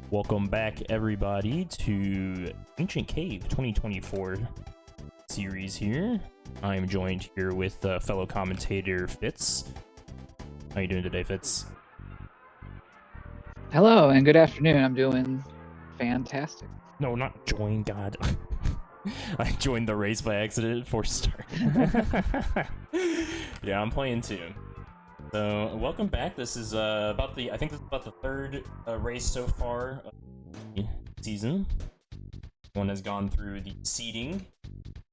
Welcome back, everybody, to Ancient Cave 2024 series here. I am joined here with fellow commentator Fitz. How you doing today, Fitz? Hello, and good afternoon. I'm doing fantastic. No, not join, God. I joined the race by accident for start. Yeah, I'm playing too. So, welcome back. This is I think this is about the third race so far of the season. One has gone through the seeding,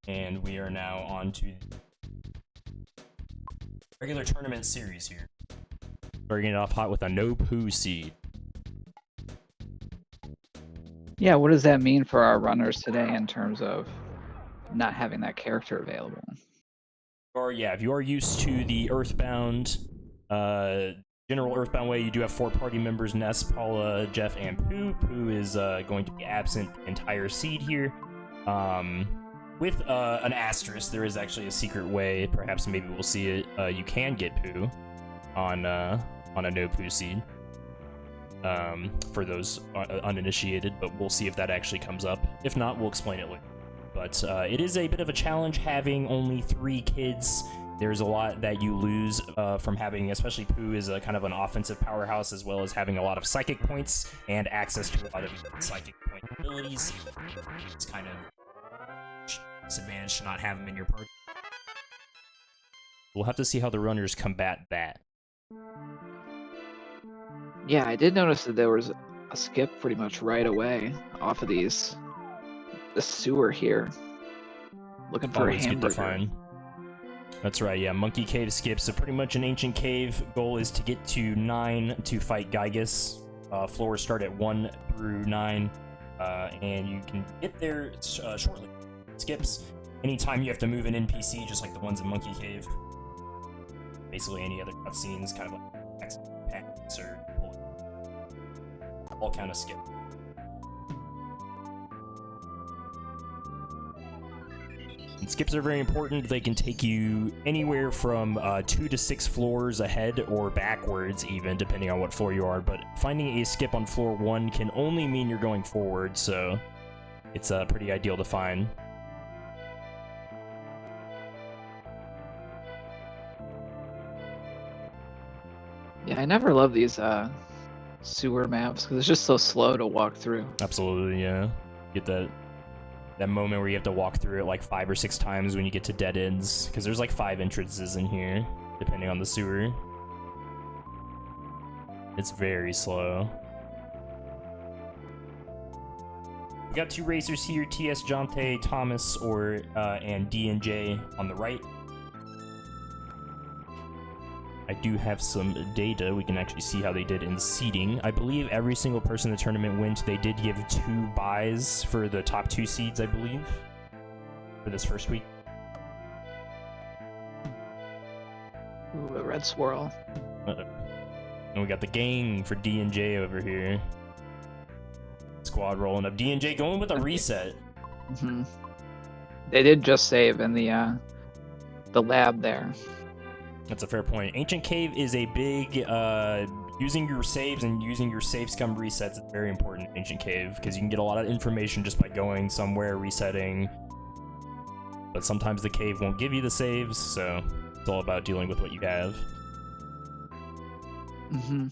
and we are now on to the regular tournament series here. Starting it off hot with a no-poo seed. Yeah, what does that mean for our runners today in terms of not having that character available? Or yeah, if you are used to the Earthbound, general Earthbound way, you do have 4 party members: Ness, Paula, Jeff, and Pooh. Pooh is going to be absent the entire seed here. With an asterisk, there is actually a secret way, perhaps maybe we'll see it, you can get Pooh on a no Pooh seed. For those uninitiated, but we'll see if that actually comes up. If not, we'll explain it later. But it is a bit of a challenge having only 3 kids. There's a lot that you lose from having, especially Pooh is a kind of an offensive powerhouse, as well as having a lot of psychic points and access to a lot of psychic point abilities. It's kind of disadvantage to not have them in your party. We'll have to see how the runners combat that. Yeah, I did notice that there was a skip pretty much right away off of the sewer here. Looking for a hamburger. Good to find. That's right, yeah, Monkey Cave skips. So pretty much an Ancient Cave goal is to get to 9 to fight Gygus. Floors start at 1 through 9, and you can get there shortly. Skips. Anytime you have to move an NPC, just like the ones in Monkey Cave. Basically any other cutscenes, kind of like packs or all kind of skip. And skips are very important. They can take you anywhere from 2 to 6 floors ahead or backwards even, depending on what floor you are. But finding a skip on floor 1 can only mean you're going forward, so it's pretty ideal to find. Yeah, I never love these sewer maps because it's just so slow to walk through. Absolutely, yeah. Get that moment where you have to walk through it like 5 or 6 times when you get to dead ends, because there's like 5 entrances in here, depending on the sewer. It's very slow. We got 2 racers here: TS Jonte, Thomas, and DNJ on the right. I do have some data. We can actually see how they did in seeding. I believe every single person in the tournament went. They did give 2 buys for the top 2 seeds, I believe, for this first week. Ooh, a red swirl. And we got the gang for D&J over here. Squad rolling up. D&J going with a reset. Mm-hmm. They did just save in the lab there. That's a fair point. Ancient Cave is a big, using your saves and using your save scum resets is very important in Ancient Cave, because you can get a lot of information just by going somewhere, resetting. But sometimes the cave won't give you the saves, so it's all about dealing with what you have. Mm-hmm.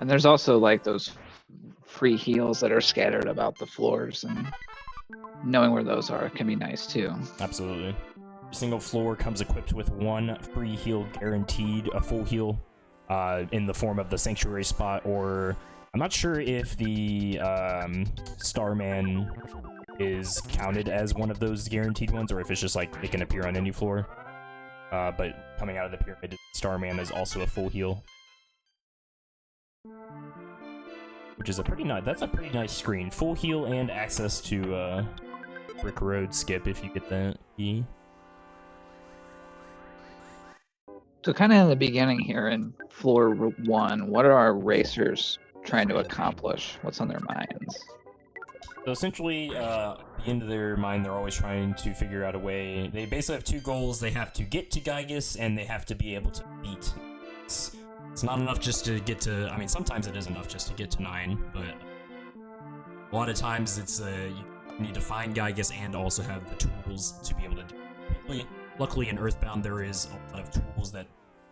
And there's also like those free heals that are scattered about the floors, and knowing where those are can be nice too. Absolutely. Every single floor comes equipped with 1 free heal guaranteed, a full heal, in the form of the Sanctuary spot, or I'm not sure if the Starman is counted as one of those guaranteed ones, or if it's just like it can appear on any floor. But coming out of the pyramid, Starman is also a full heal, which is a pretty nice. That's a pretty nice screen. Full heal and access to Brick Road skip if you get that key. So kind of in the beginning here in floor 1, what are our racers trying to accomplish? What's on their minds? So essentially, at the end of their mind, they're always trying to figure out a way. They basically have 2 goals. They have to get to Gygus, and they have to be able to beat. It's not enough just to get to, I mean, sometimes it is enough just to get to 9, but A lot of times it's you need to find Gygas and also have the tools to be able to do it. Luckily in Earthbound there is a lot of tools that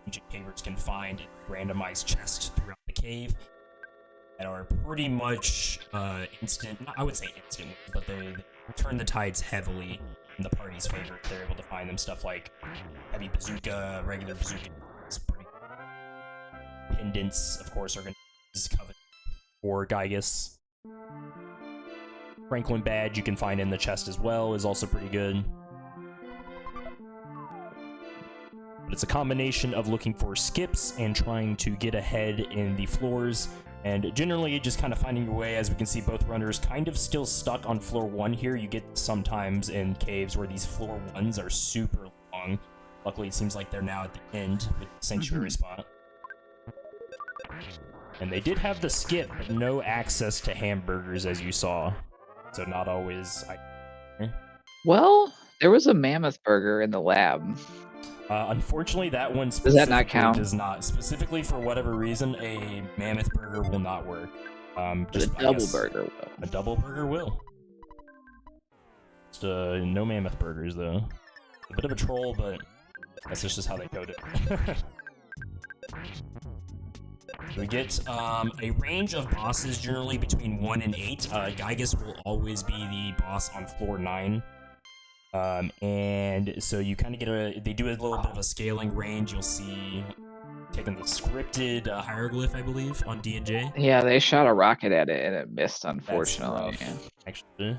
ancient cavers can find in randomized chests throughout the cave that are pretty much instant, I would say instant, but they turn the tides heavily in the party's favor. They're able to find them stuff like heavy bazooka, regular bazooka, pendants, of course, are going to be coveted for Gygas. Franklin badge you can find in the chest as well is also pretty good. But it's a combination of looking for skips and trying to get ahead in the floors, and generally just kind of finding your way. As we can see, both runners kind of still stuck on floor 1 here. You get sometimes in caves where these floor 1s are super long. Luckily, it seems like they're now at the end with the sanctuary spot. And they did have the skip, but no access to hamburgers, as you saw. So not always... Well, there was a mammoth burger in the lab. Unfortunately, that one Does that not count? does not. Specifically, for whatever reason, a mammoth burger will not work. Just a double burger will. A double burger will. Just, no mammoth burgers, though. A bit of a troll, but that's just how they code it. We get a range of bosses, generally between 1 and 8. Gygas will always be the boss on floor 9. And so you kind of get they do a little bit of a scaling range. You'll see, taking the scripted hieroglyph, I believe, on D&J. Yeah, they shot a rocket at it and it missed, unfortunately. Actually.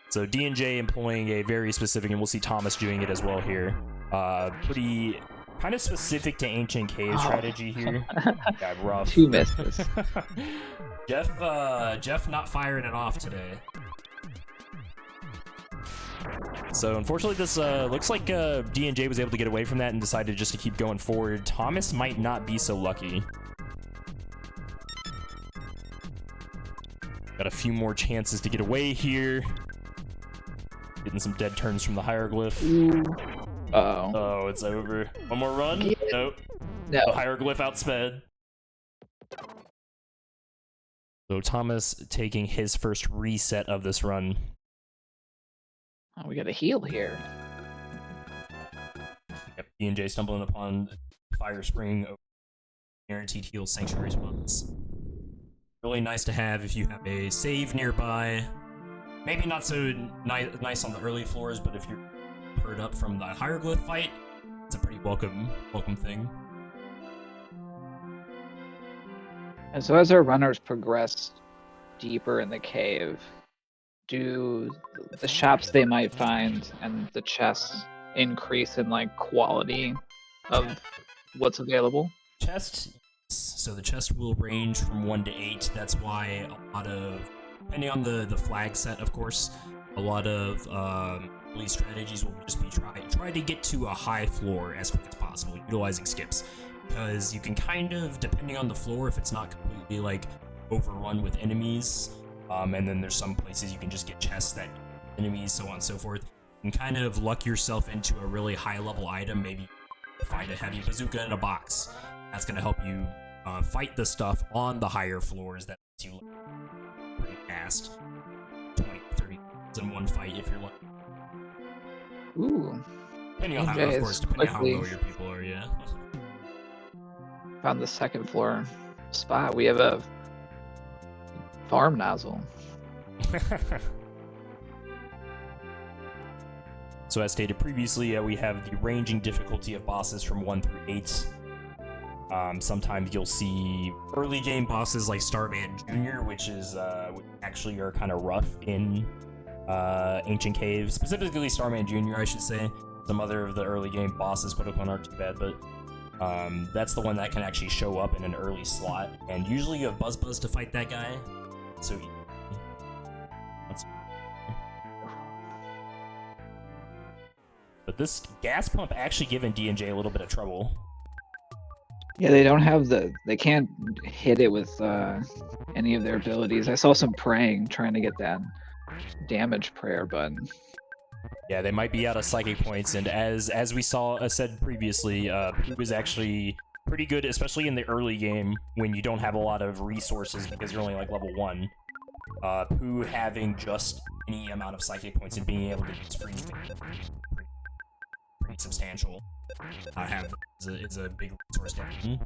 So D&J employing a very specific, and we'll see Thomas doing it as well here. Pretty kind of specific to ancient cave strategy here. Yeah, rough. 2 misses. Jeff not firing it off today. So unfortunately, this looks like D&J was able to get away from that and decided just to keep going forward. Thomas might not be so lucky. Got a few more chances to get away here. Getting some dead turns from the hieroglyph. Uh-oh. Oh, it's over. One more run? Yeah. Nope. No. The hieroglyph outsped. So Thomas taking his first reset of this run. Oh, we got a heal here. Yep, D&J stumbling upon Fire Spring, guaranteed heal sanctuary spots. Really nice to have if you have a save nearby. Maybe not so nice on the early floors, but if you're hurt up from the hieroglyph fight, it's a pretty welcome thing. And so as our runners progress deeper in the cave, do the shops they might find and the chests increase in like quality of what's available? Chest, so the chest will range from 1 to 8. That's why a lot of, depending on the flag set, of course, a lot of early strategies will just be try to get to a high floor as quick as possible, utilizing skips, because you can kind of, depending on the floor, if it's not completely like overrun with enemies, and then there's some places you can just get chests that enemies, so on and so forth, and kind of luck yourself into a really high level item. Maybe find a heavy bazooka in a box. That's going to help you fight the stuff on the higher floors that lets you pretty fast. 20, 30 in one fight if you're lucky. Ooh. Depending on how, of course, depending on how low your people are, yeah. Found the second floor spot. We have a farm nozzle. So as stated previously, we have the ranging difficulty of bosses from 1 through 8. Sometimes you'll see early game bosses like Starman Jr., which is which actually are kind of rough in ancient caves. Specifically Starman Jr., I should say. Some other of the early game bosses, quote-unquote, aren't too bad, but that's the one that can actually show up in an early slot. And usually you have Buzz to fight that guy. So but this gas pump actually giving D&J a little bit of trouble. Yeah, they don't have they can't hit it with any of their abilities. I saw some praying trying to get that damage prayer button. Yeah, they might be out of psychic points, and as we said previously, Pooh is actually pretty good, especially in the early game when you don't have a lot of resources because you're only like level 1. Pooh having just any amount of psychic points and being able to get free pretty substantial. Is a big resource gain.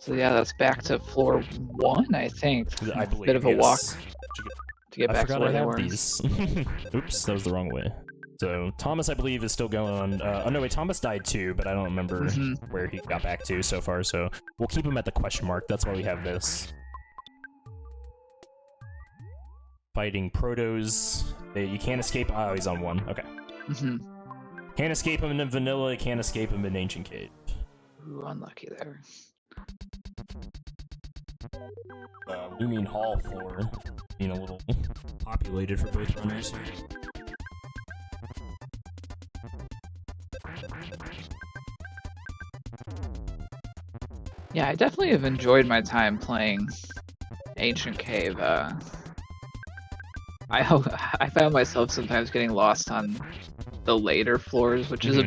So yeah, that's back to floor 1, I think. I believe. Bit of a walk yes. to get back to where I they have were. these. Oops, that was the wrong way. So Thomas, I believe, is still going on. Oh no, wait, Thomas died too, but I don't remember where he got back to so far. So we'll keep him at the question mark. That's why we have this. Fighting Protos. You can't escape. Oh, he's on 1. Okay. Can't escape him in Vanilla. Can't escape him in Ancient Cave. Ooh, unlucky there. Looming Hall floor being a little populated for both runners here. Yeah, I definitely have enjoyed my time playing Ancient Cave. I found myself sometimes getting lost on the later floors, which is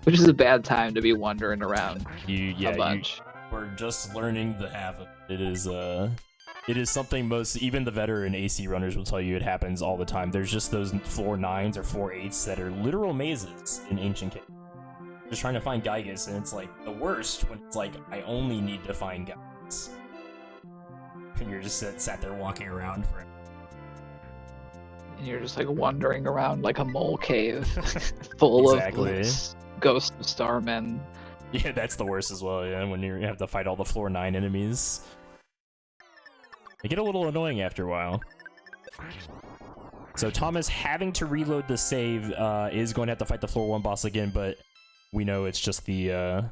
which is a bad time to be wandering around a bunch. We're just learning the half of it. It is something even the veteran AC runners will tell you it happens all the time. There's just those floor 9s or floor 8s that are literal mazes in Ancient Cave. Just trying to find Gygas, and it's like the worst when it's like I only need to find Gygas, and you're just sat there walking around forever. And you're just like wandering around like a mole cave full of ghosts of starmen. Yeah, that's the worst as well, yeah, when you have to fight all the floor 9 enemies. They get a little annoying after a while. So Thomas, having to reload the save, is going to have to fight the floor 1 boss again, but we know it's just the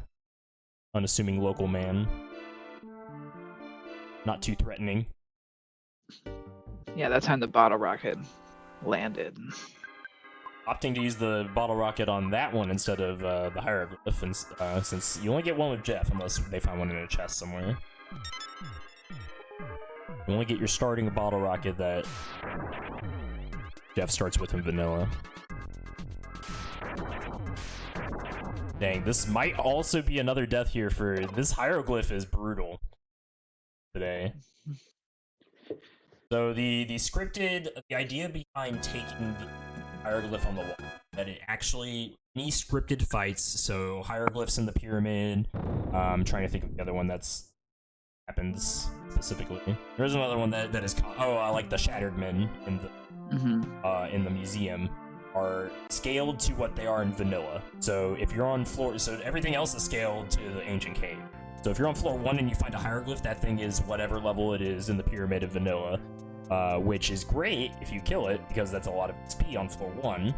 unassuming local man. Not too threatening. Yeah, that time the bottle rocket landed. Opting to use the bottle rocket on that one instead of the hieroglyph, and, since you only get one with Jeff unless they find one in a chest somewhere. You only get your starting bottle rocket that Jeff starts with in vanilla. Dang, this might also be another death here for this hieroglyph is brutal today. So the idea behind taking the hieroglyph on the wall, that it actually, any scripted fights, so hieroglyphs in the pyramid, I'm trying to think of the other one that's happens specifically. There's another one that is called, I like the Shattered Men in the museum, are scaled to what they are in vanilla. So if you're on floor, so everything else is scaled to the Ancient Cave. So if you're on floor 1 and you find a hieroglyph, that thing is whatever level it is in the pyramid of vanilla, which is great if you kill it, because that's a lot of XP on floor 1.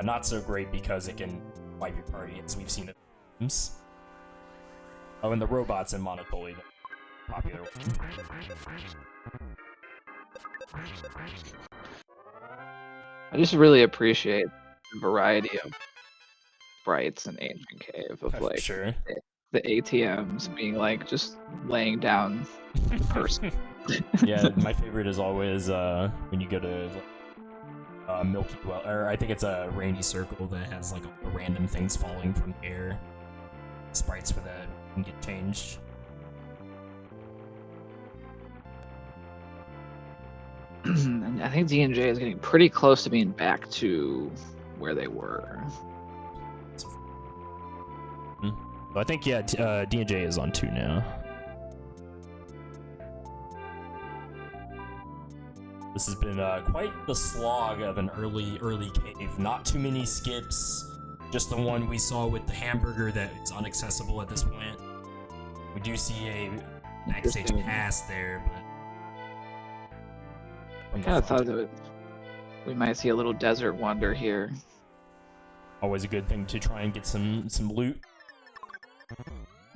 Not so great because it can wipe your party, as we've seen it. Oh, and the robots in Monotoli, the popular one. I just really appreciate the variety of sprites in Ancient Cave of like the ATMs being like just laying down the person. Yeah, my favorite is always when you go to Milky Well, or I think it's a Rainy Circle that has like random things falling from the air. Sprites for that can get changed. And I think D&J is getting pretty close to being back to where they were. So I think, yeah, D&J is on 2 now. This has been quite the slog of an early cave. Not too many skips. Just the one we saw with the hamburger that is inaccessible at this point. We do see a backstage pass there, but... I kind of thought that we might see a little desert wonder here. Always a good thing to try and get some loot.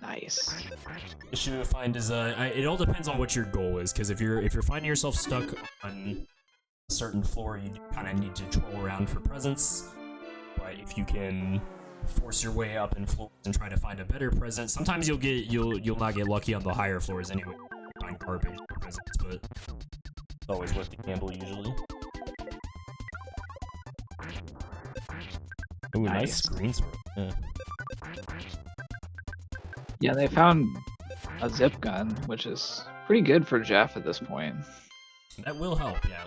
Nice. The issue to find is it all depends on what your goal is, because if you're finding yourself stuck on a certain floor, you kind of need to troll around for presents. But if you can force your way up in floors and try to find a better present, sometimes you'll not get lucky on the higher floors anyway. Find garbage presents, but it's always worth the gamble usually. Ooh, nice screen sword. Yeah, they found a zip gun, which is pretty good for Jeff at this point. That will help, yeah.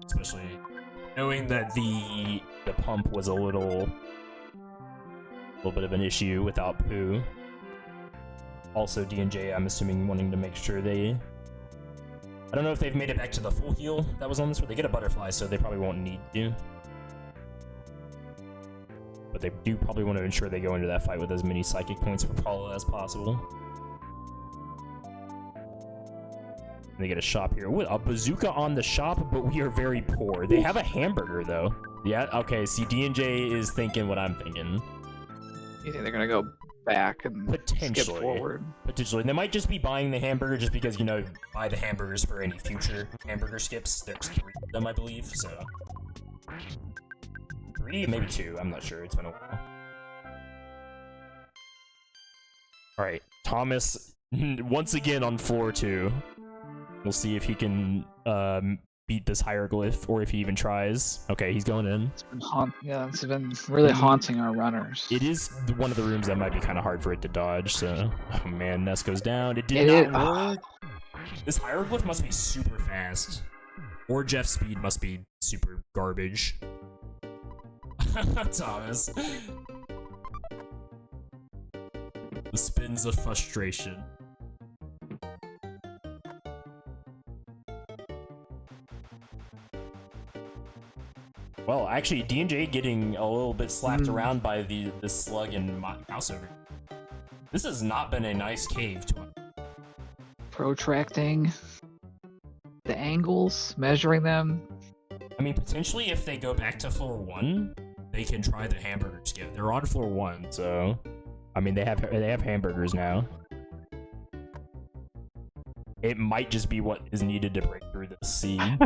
Especially knowing that the pump was a little bit of an issue without Pooh. Also, D&J, I'm assuming, wanting to make sure they... I don't know if they've made it back to the full heal that was on this, but they get a butterfly, so they probably won't need to. But they do probably want to ensure they go into that fight with as many psychic points for Paula as possible. They get a shop here. What, a bazooka on the shop, but we are very poor. They have a hamburger, though. Yeah, okay, see, D&J is thinking what I'm thinking. You think they're gonna go back and skip forward? Potentially. They might just be buying the hamburger just because, you know, buy the hamburgers for any future hamburger skips. There's 3 of them, I believe, so... 3, maybe 2, I'm not sure. It's been a while. Alright, Thomas, once again on floor 2. We'll see if he can beat this hieroglyph, or if he even tries. Okay, he's going in. It's been really haunting our runners. It is one of the rooms that might be kind of hard for it to dodge, so... Oh man, Ness goes down. It did not work. This hieroglyph must be super fast. Or Jeff's speed must be super garbage. Thomas. The spins of frustration. Well, actually, D&J getting a little bit slapped around by this slug and mouse over. This has not been a nice cave to him. Protracting the angles, measuring them. I mean, potentially, if they go back to floor 1, they can try the hamburger skip. They're on floor 1, so I mean, they have hamburgers now. It might just be what is needed to break through the scene.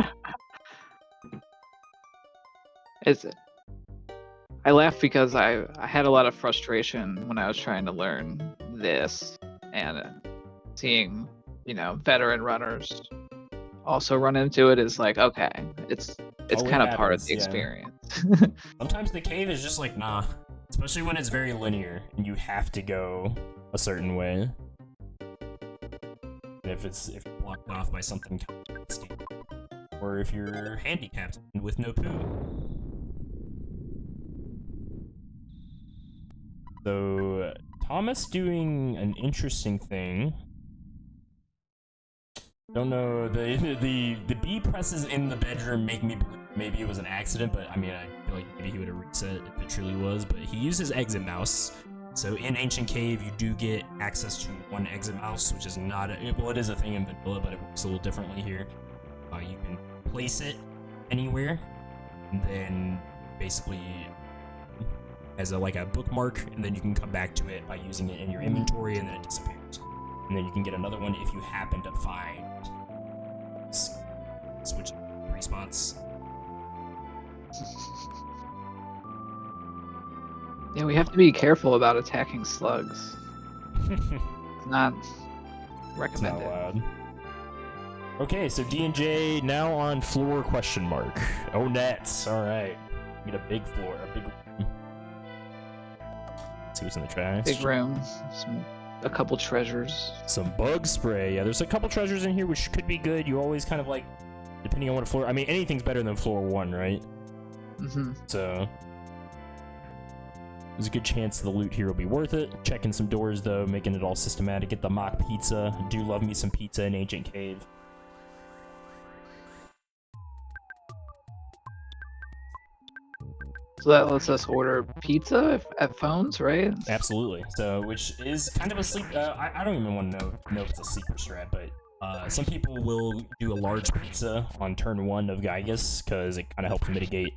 Is it? I laugh because I had a lot of frustration when I was trying to learn this, and seeing, you know, veteran runners also run into it is like, okay, it's kind of part of the experience. Sometimes the cave is just like, nah, especially when it's very linear and you have to go a certain way. And if you're blocked off by something steep, or if you're handicapped with no Pooh. So, Thomas doing an interesting thing. Don't know, the B presses in the bedroom make me believe maybe it was an accident, but I mean, I feel like maybe he would have reset if it truly was, but he uses exit mouse. So in Ancient Cave, you do get access to one exit mouse, which is not well, it is a thing in vanilla, but it works a little differently here. You can place it anywhere, and then basically as like a bookmark, and then you can come back to it by using it in your inventory, and then it disappears. And then you can get another one if you happen to find switch 3 spots. Yeah, we have to be careful about attacking slugs. It's not recommended. It's not allowed. Okay, so D&J now on floor question mark. Oh, nets. All right. We get a big floor, a big room. Let's see what's in the trash. Big room. A couple treasures. Some bug spray. Yeah, there's a couple treasures in here which could be good. You always kind of like, depending on what floor. I mean, anything's better than floor 1, right? Mm-hmm. So there's a good chance the loot here will be worth it. Checking some doors though, making it all systematic. Get the mock pizza. I do love me some pizza in Ancient Cave. So that lets us order pizza at phones, right? Absolutely. So, which is kind of a sleep. I don't even want to know if it's a sleeper strat, but some people will do a large pizza on turn 1 of Gygus because it kind of helps mitigate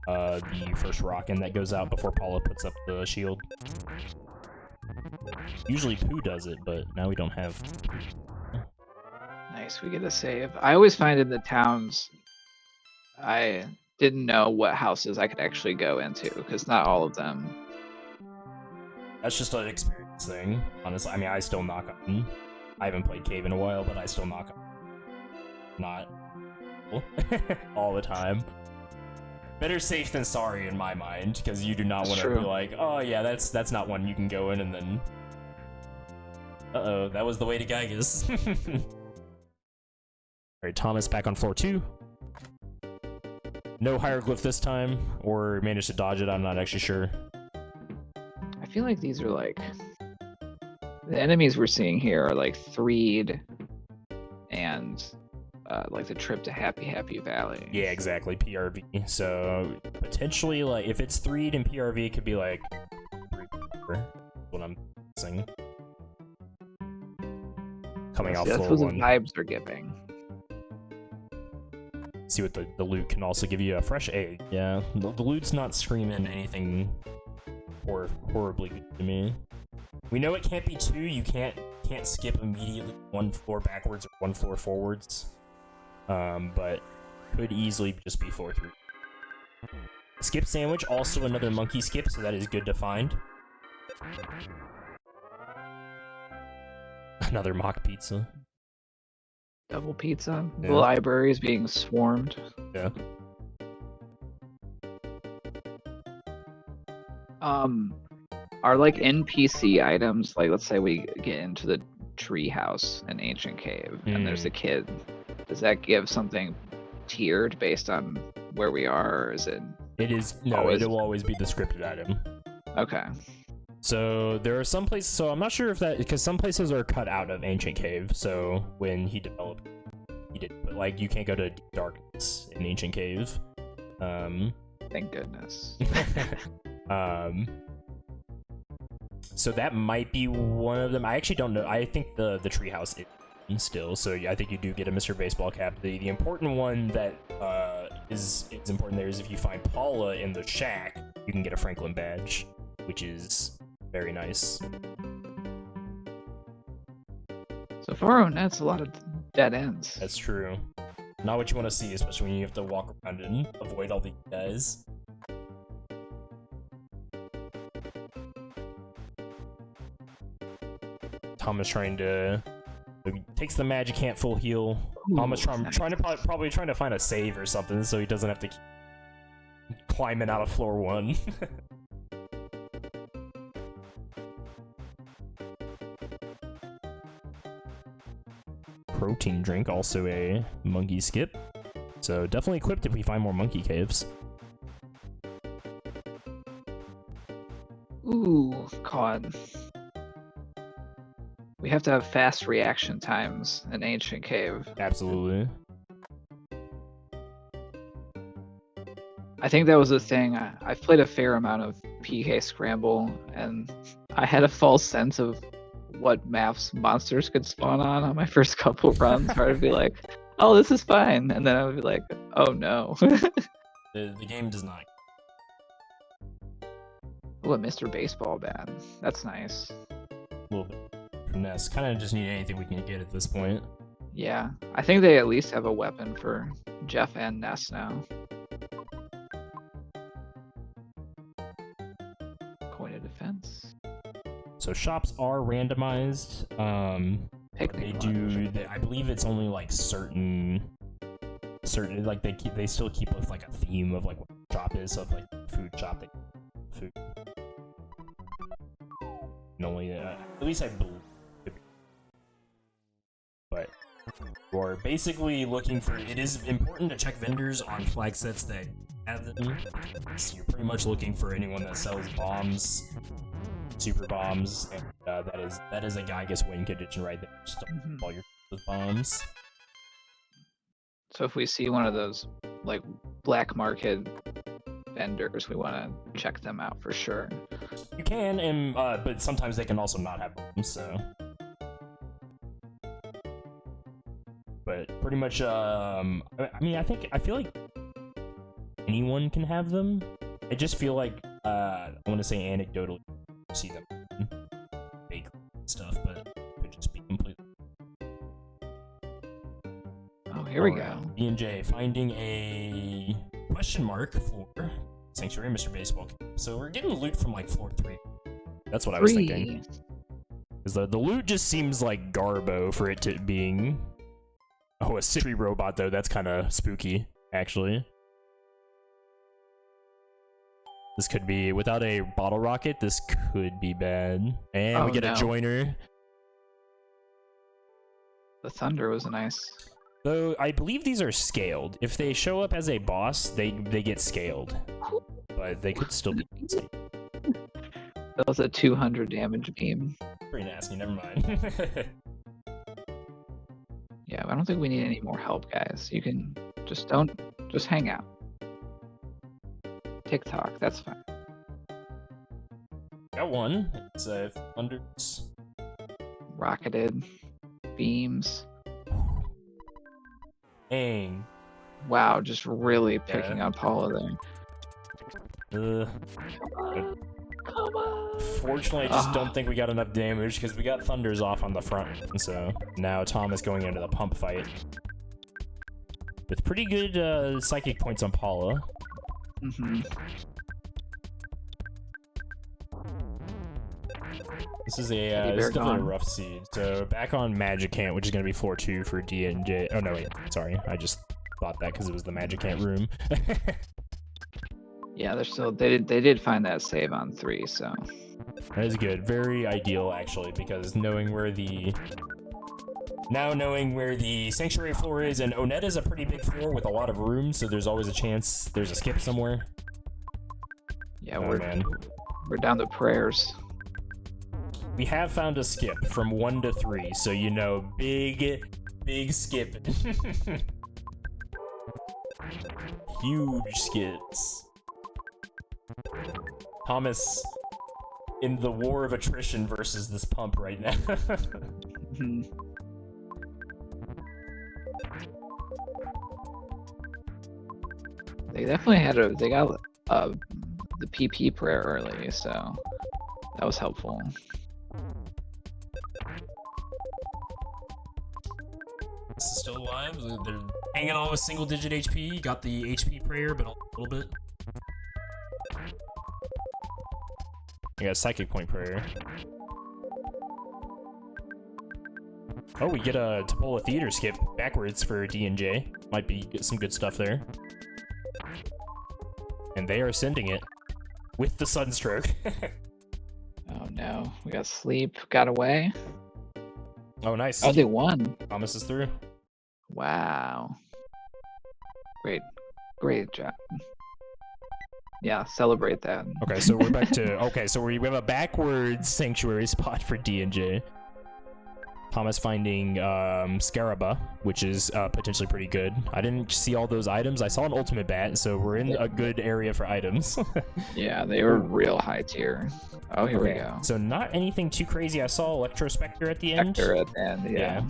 the first rocket that goes out before Paula puts up the shield. Usually Pooh does it, but now we don't have. Nice, we get a save. I always find in the towns, I didn't know what houses I could actually go into, because not all of them. That's just an experience thing, honestly. I mean, I still knock on. I haven't played Cave in a while, but I still knock on. Not all the time. Better safe than sorry in my mind, because you do not want to true. be like, oh yeah, that's not one you can go in and then. Uh-oh, that was the way to Gygas. Alright, Thomas back on floor 2. No hieroglyph this time, or managed to dodge it, I'm not actually sure. I feel like these are like the enemies we're seeing here are like Threed and like the trip to Happy Valley. Yeah, exactly, PRV. So potentially, like, if it's Threed and PRV, it could be like what I'm guessing. Coming off That's floor what the 1. vibes are giving. See what the loot can also give you. A fresh egg. Yeah, the loot's not screaming anything horribly good to me. We know it can't be 2. You can't skip immediately 1 floor backwards or 1 floor forwards. But could easily just be floor 3. Skip sandwich, also another monkey skip, so that is good to find. Another mock pizza. Double pizza. Yeah. The library is being swarmed. Yeah. Are like NPC items, like let's say we get into the tree house in Ancient Cave and there's a kid. Does that give something tiered based on where we are, or is it? It is no. It will always be the scripted item. Okay. So there are some places. So I'm not sure if that because some places are cut out of Ancient Cave. So when he developed, he did. But like you can't go to darkness in Ancient Cave. Thank goodness. So that might be one of them. I actually don't know. I think the treehouse is still. So yeah, I think you do get a Mr. Baseball cap. The important one that is important there is if you find Paula in the shack, you can get a Franklin badge, which is very nice. So far, that's a lot of dead ends. That's true. Not what you want to see, especially when you have to walk around and avoid all these guys. Thomas trying to takes the magic ant full heal. Thomas probably trying to find a save or something, so he doesn't have to keep climbing out of floor 1. Protein drink, also a monkey skip. So definitely equipped if we find more monkey caves. Ooh, cod. We have to have fast reaction times in Ancient Cave. Absolutely. I think that was the thing. I've played a fair amount of PK Scramble, and I had a false sense of what maps monsters could spawn on my first couple runs, where I'd be like, oh, this is fine. And then I would be like, oh no. The game does not. Ooh, a Mr. Baseball bat. That's nice. A little bit. Ness. Kind of just need anything we can get at this point. Yeah, I think they at least have a weapon for Jeff and Ness now. Coin of defense. So shops are randomized. I believe it's only like certain like they still keep with like a theme of like what the shop is. So if like food shop, food. And only at least I believe. But you're basically looking for. It is important to check vendors on flag sets that have them. So you're pretty much looking for anyone that sells bombs, super bombs, and that is a Gygas win condition right there. Just all your with bombs. So if we see one of those like black market vendors, we want to check them out for sure. You can, and but sometimes they can also not have bombs. So. But pretty much, I mean, I feel like anyone can have them. I just feel like, I want to say anecdotally, see them bake stuff, but it could just be completely. Oh, here we go. B&J finding a question mark for Sanctuary, Mr. Baseball. So we're getting loot from like floor 3. That's what I was thinking. Because the loot just seems like garbo for it to being. Oh, a tree robot, though. That's kind of spooky, actually. This could be, without a bottle rocket, this could be bad. And we get a joiner. The thunder was nice. Though I believe these are scaled. If they show up as a boss, they get scaled. But they could still be easy. That was a 200 damage beam. Pretty nasty, never mind. Yeah, I don't think we need any more help, guys. You can just hang out. TikTok, that's fine. Got one. It's a thunders. Rocketed beams. Dang. Wow, just really picking on Paula there. Come on. Fortunately, I just don't think we got enough damage because we got thunders off on the front. So now Thomas going into the pump fight with pretty good psychic points on Paula. Mm-hmm. This is definitely a rough seed. So back on Magicant, which is going to be 4-2 for D&J. Oh no, wait, sorry, I just thought that because it was the Magicant room. Yeah, they did find that save on 3, so that is good. Very ideal actually, because knowing where the sanctuary floor is, and Onett is a pretty big floor with a lot of room, so there's always a chance there's a skip somewhere. Yeah, we're down to prayers. We have found a skip from 1 to 3, so you know, big skip. Huge skips. Thomas in the war of attrition versus this pump right now. They definitely they got the PP prayer early, so that was helpful. This is still alive. They're hanging on with single-digit HP. Got the HP prayer, but a little bit. I got a psychic point prayer. Oh, we get a Topola Theater skip backwards for D&J. Might be some good stuff there. And they are sending it with the Sunstroke. Oh no, we got sleep, got away. Oh, nice. Oh, they won. Thomas is through. Wow. Great job. Yeah, celebrate that. Okay, so we're back to... Okay, so we have a backwards sanctuary spot for D&J. Thomas finding Scaraba, which is potentially pretty good. I didn't see all those items. I saw an ultimate bat, so we're in a good area for items. Yeah, they were real high tier. Oh, here we go. So not anything too crazy. I saw Electrospectre at the end. Spectre at the end, yeah.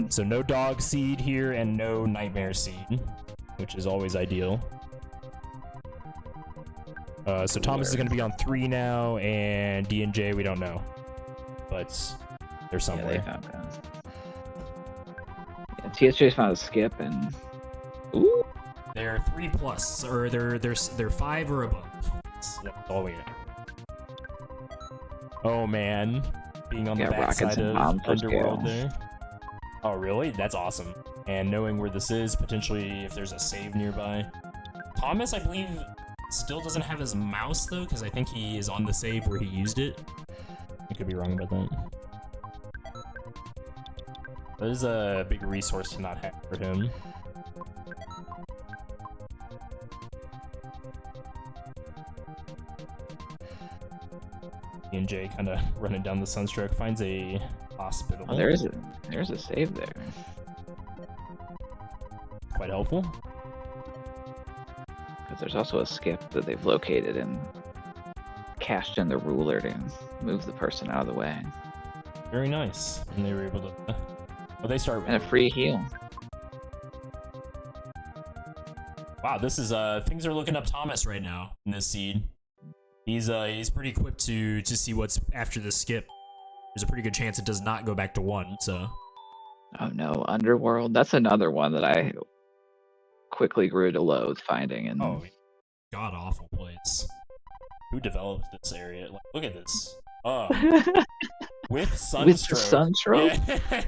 So no dog seed here and no nightmare seed, which is always ideal. So Thomas is going to be on 3 now, and D&J we don't know, but they're somewhere. Yeah, they found that. Yeah, TSJ's found a skip, and ooh, they're 3+, or they're 5 or above. That's all we know. Oh man, being on the backside of Underworld there. Oh really? That's awesome. And knowing where this is, potentially if there's a save nearby. Thomas, I believe, still doesn't have his mouse though, because I think he is on the save where he used it. I could be wrong about that. That is a big resource to not have for him. D&J kind of running down the Sunstroke, finds a hospital. Oh, there's a save there. Quite helpful. Because there's also a skip that they've located and cashed in the ruler to move the person out of the way. Very nice. And they were able to... Well, they start... And a free heal. Wow, this is... Things are looking up Thomas right now in this seed. He's pretty equipped to see what's after this skip. There's a pretty good chance it does not go back to 1, so... Oh no, Underworld. That's another one that I quickly grew to loathe finding. And oh, god-awful place. Who developed this area? Like, look at this. Oh. With Sunstroke. With the Sunstroke? Yeah.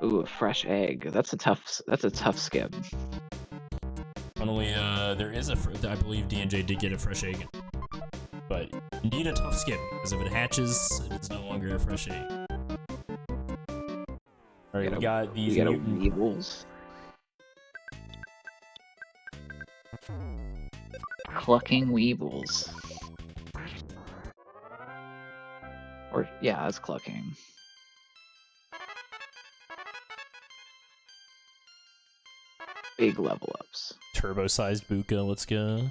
Ooh, a fresh egg. That's a tough skip. there is I believe DNJ did get a fresh egg, but indeed a tough skip because if it hatches, it is no longer a fresh egg. All right, we got these mutant weevils. Clucking weevils. Or yeah, that's clucking. Big level ups. Turbo-sized Buka, let's go.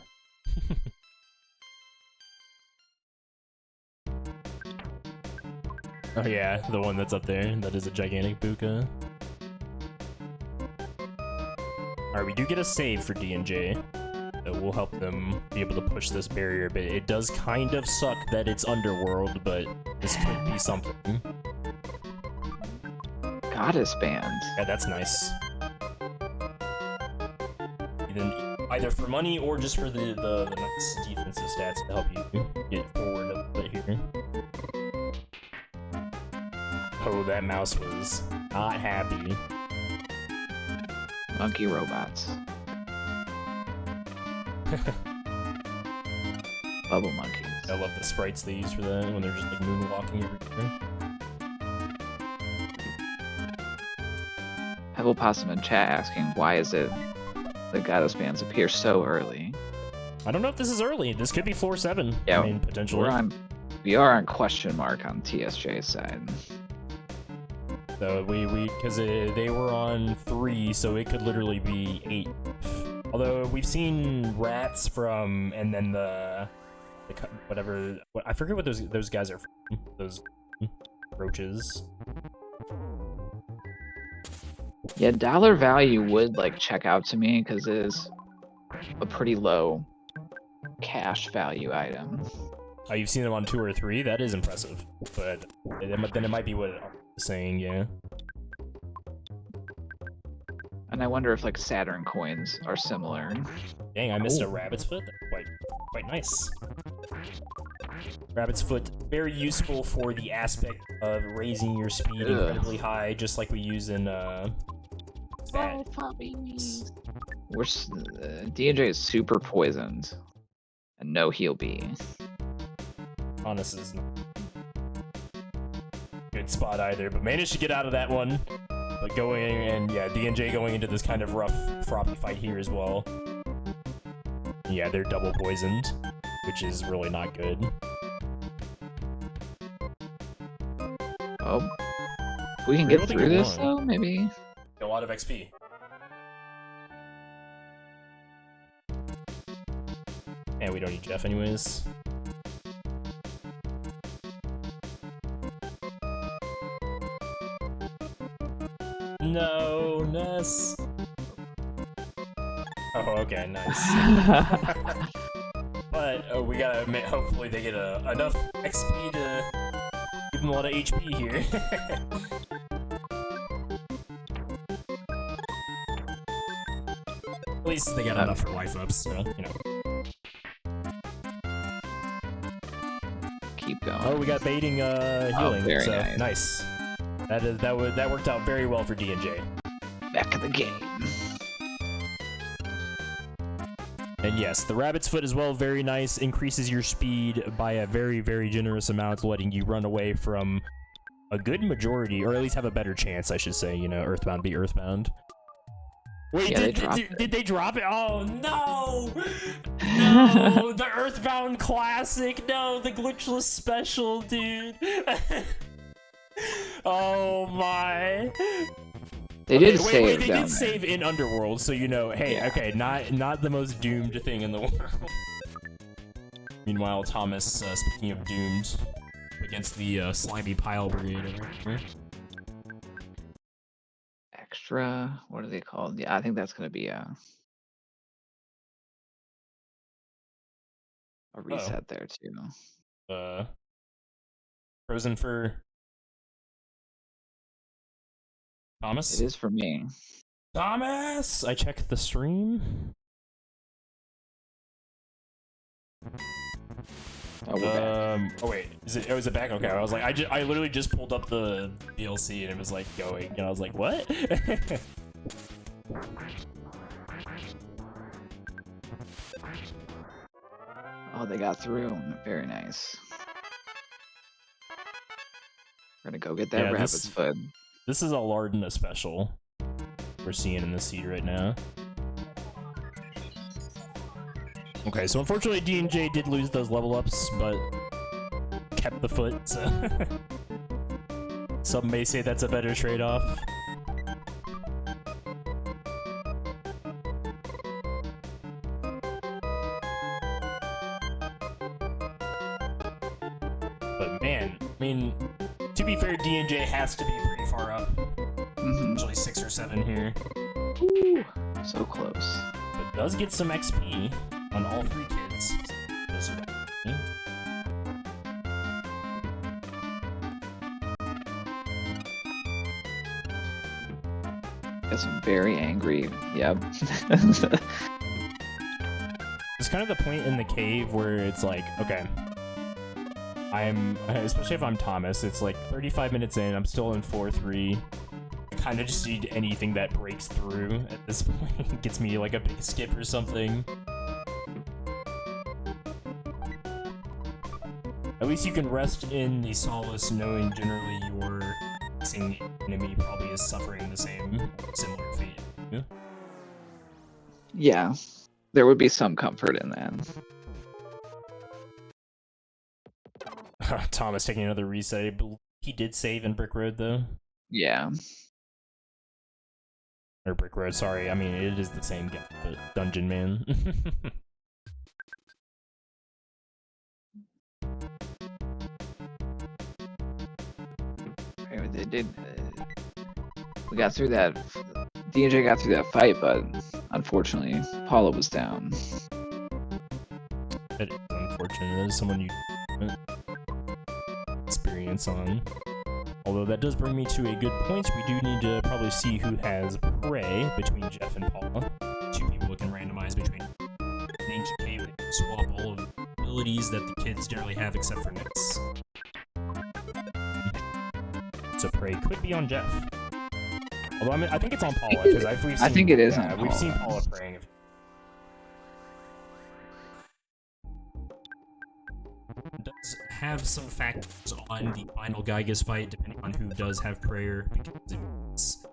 Oh yeah, the one that's up there. That is a gigantic Buka. Alright, we do get a save for DNJ. That will help them be able to push this barrier a bit. It does kind of suck that it's Underworld, but this could be something. Goddess band. Yeah, that's nice. Either for money or just for the nice defensive stats to help you get forward a bit here. Oh, that mouse was not happy. Monkey robots. Bubble monkeys. I love the sprites they use for that when they're just like moonwalking everywhere. Pebble Possum in chat asking, why is it the Goddess bands appear so early? I don't know if this is early. This could be floor 7. Yeah, I mean, potentially. We are on question mark on TSJ's side. So because they were on 3, so it could literally be 8. Although we've seen rats from, and then I forget what those guys are from. Those roaches. Yeah, dollar value would like check out to me because it is a pretty low cash value item. Oh, you've seen them on 2 or 3? That is impressive. But then it might be what I'm saying, yeah. And I wonder if like Saturn coins are similar. Dang, I missed a rabbit's foot. That's quite nice. Rabbit's foot, very useful for the aspect of raising your speed incredibly high, just like we use in Spat. DNJ is super poisoned, and no heal B. Honest is not a good spot either, but managed to get out of that one. But DNJ going into this kind of rough froppy fight here as well. Yeah, they're double poisoned, which is really not good. Oh, if we can get through this though, maybe. A lot of XP. And we don't need Jeff anyways. No, Ness. Oh, okay, nice. But we gotta admit, hopefully they get enough XP to give them a lot of HP here. At least they got enough for life ups, so, you know. Keep going. Oh, we got baiting healing, very so nice. That worked out very well for DNJ. Back in the game. And yes, the rabbit's foot as well, very nice. Increases your speed by a very, very generous amount, letting you run away from a good majority, or at least have a better chance, I should say, you know, Earthbound be Earthbound. Wait, yeah, did they drop it? Oh, no! No! The Earthbound Classic! No, the glitchless special, dude! Oh, my... They did save. They did save in Underworld, so you know, hey, yeah. Okay, not the most doomed thing in the world. Meanwhile, Thomas, speaking of doomed, against the slimy pile brigade. Extra, what are they called? Yeah, I think that's gonna be a reset there too. Frozen for Thomas? It is for me. Thomas! I checked the stream. Oh, we're back. Oh wait, is it back? Okay, I was like, I literally just pulled up the DLC and it was like going, and I was like, what? Oh, they got through. Very nice. We're gonna go get that rabbit's foot. This is a Lardna special we're seeing in the seed right now. Okay, so unfortunately D&J did lose those level ups, but kept the foot, so some may say that's a better trade-off. But man, I mean, to be fair, D&J has to be pretty far up. Usually 6 or 7 here. Ooh, so close. But does get some XP on all 3 kids. Got some very angry. Yep. It's kind of the point in the cave where it's like, okay, especially if I'm Thomas, it's like 35 minutes in, I'm still in 4-3. I kind of just need anything that breaks through at this point. Gets me like a big skip or something. At least you can rest in the solace knowing generally your enemy probably is suffering the similar fate. Yeah? Yeah, there would be some comfort in that. Thomas taking another reset. I believe he did save in Brick Road though. Yeah. Or Brick Road, sorry. I mean, it is the same guy, but Dungeon Man. They did. We got through that. D&J got through that fight, but unfortunately, Paula was down. That is unfortunate. That is someone you experience on. Although that does bring me to a good point. We do need to probably see who has prey between Jeff and Paula. 2 people who can randomize between an ancient cave and swap all of the abilities that the kids generally have except for Nix. So prey could be on Jeff. Although I think it's on Paula because I think it is on Paula. We've seen Paula praying. It does have some factors on the final Gygas fight, depending on who does have prayer, because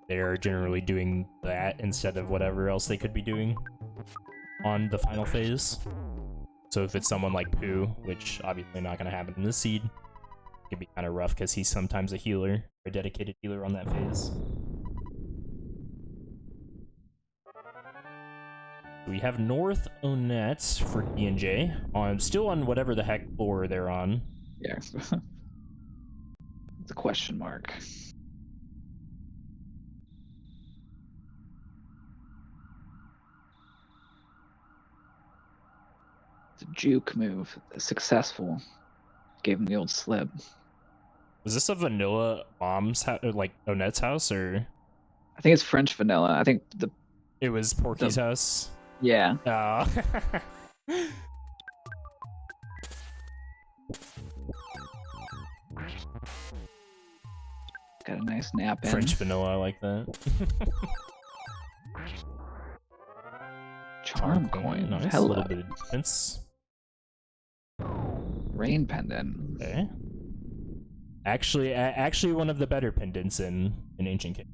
they're generally doing that instead of whatever else they could be doing on the final phase. So if it's someone like Pooh, which obviously not going to happen in this seed, it could be kind of rough because he's sometimes a healer, a dedicated healer on that phase. We have North Onett for D&J, still on whatever the heck floor they're on. Yeah. It's a question mark. It's a juke move. Successful. Gave him the old slip. Was this a vanilla mom's house, like Onett's house, or? I think it's French vanilla. I think it was Porky's house. Yeah. Got a nice nap in. French vanilla, I like that. Charm coin. Nice. Hello. A little bit of defense. Rain pendant. Okay. Actually, one of the better pendants in Ancient Cave.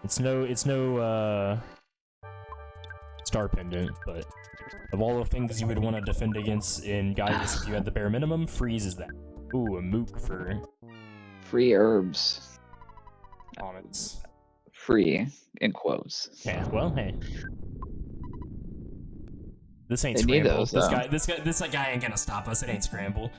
It's no star pendant, but of all the things you would want to defend against in Gygas if you had the bare minimum, freeze is that. Ooh, a mook for free herbs. Comments. Free in quotes. Yeah. Well, hey. This ain't they Scramble. Those, this guy ain't gonna stop us. It ain't Scramble.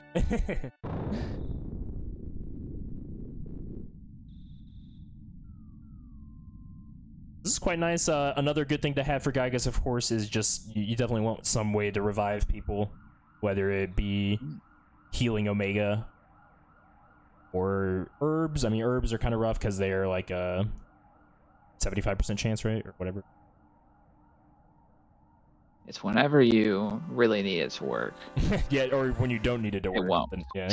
This is quite nice. Another good thing to have for Gygas, of course, is just you definitely want some way to revive people, whether it be healing Omega or herbs. I mean, herbs are kind of rough because they're like a 75% chance rate or whatever. It's whenever you really need it to work. Yeah, or when you don't need it to work. It won't. Then, yeah.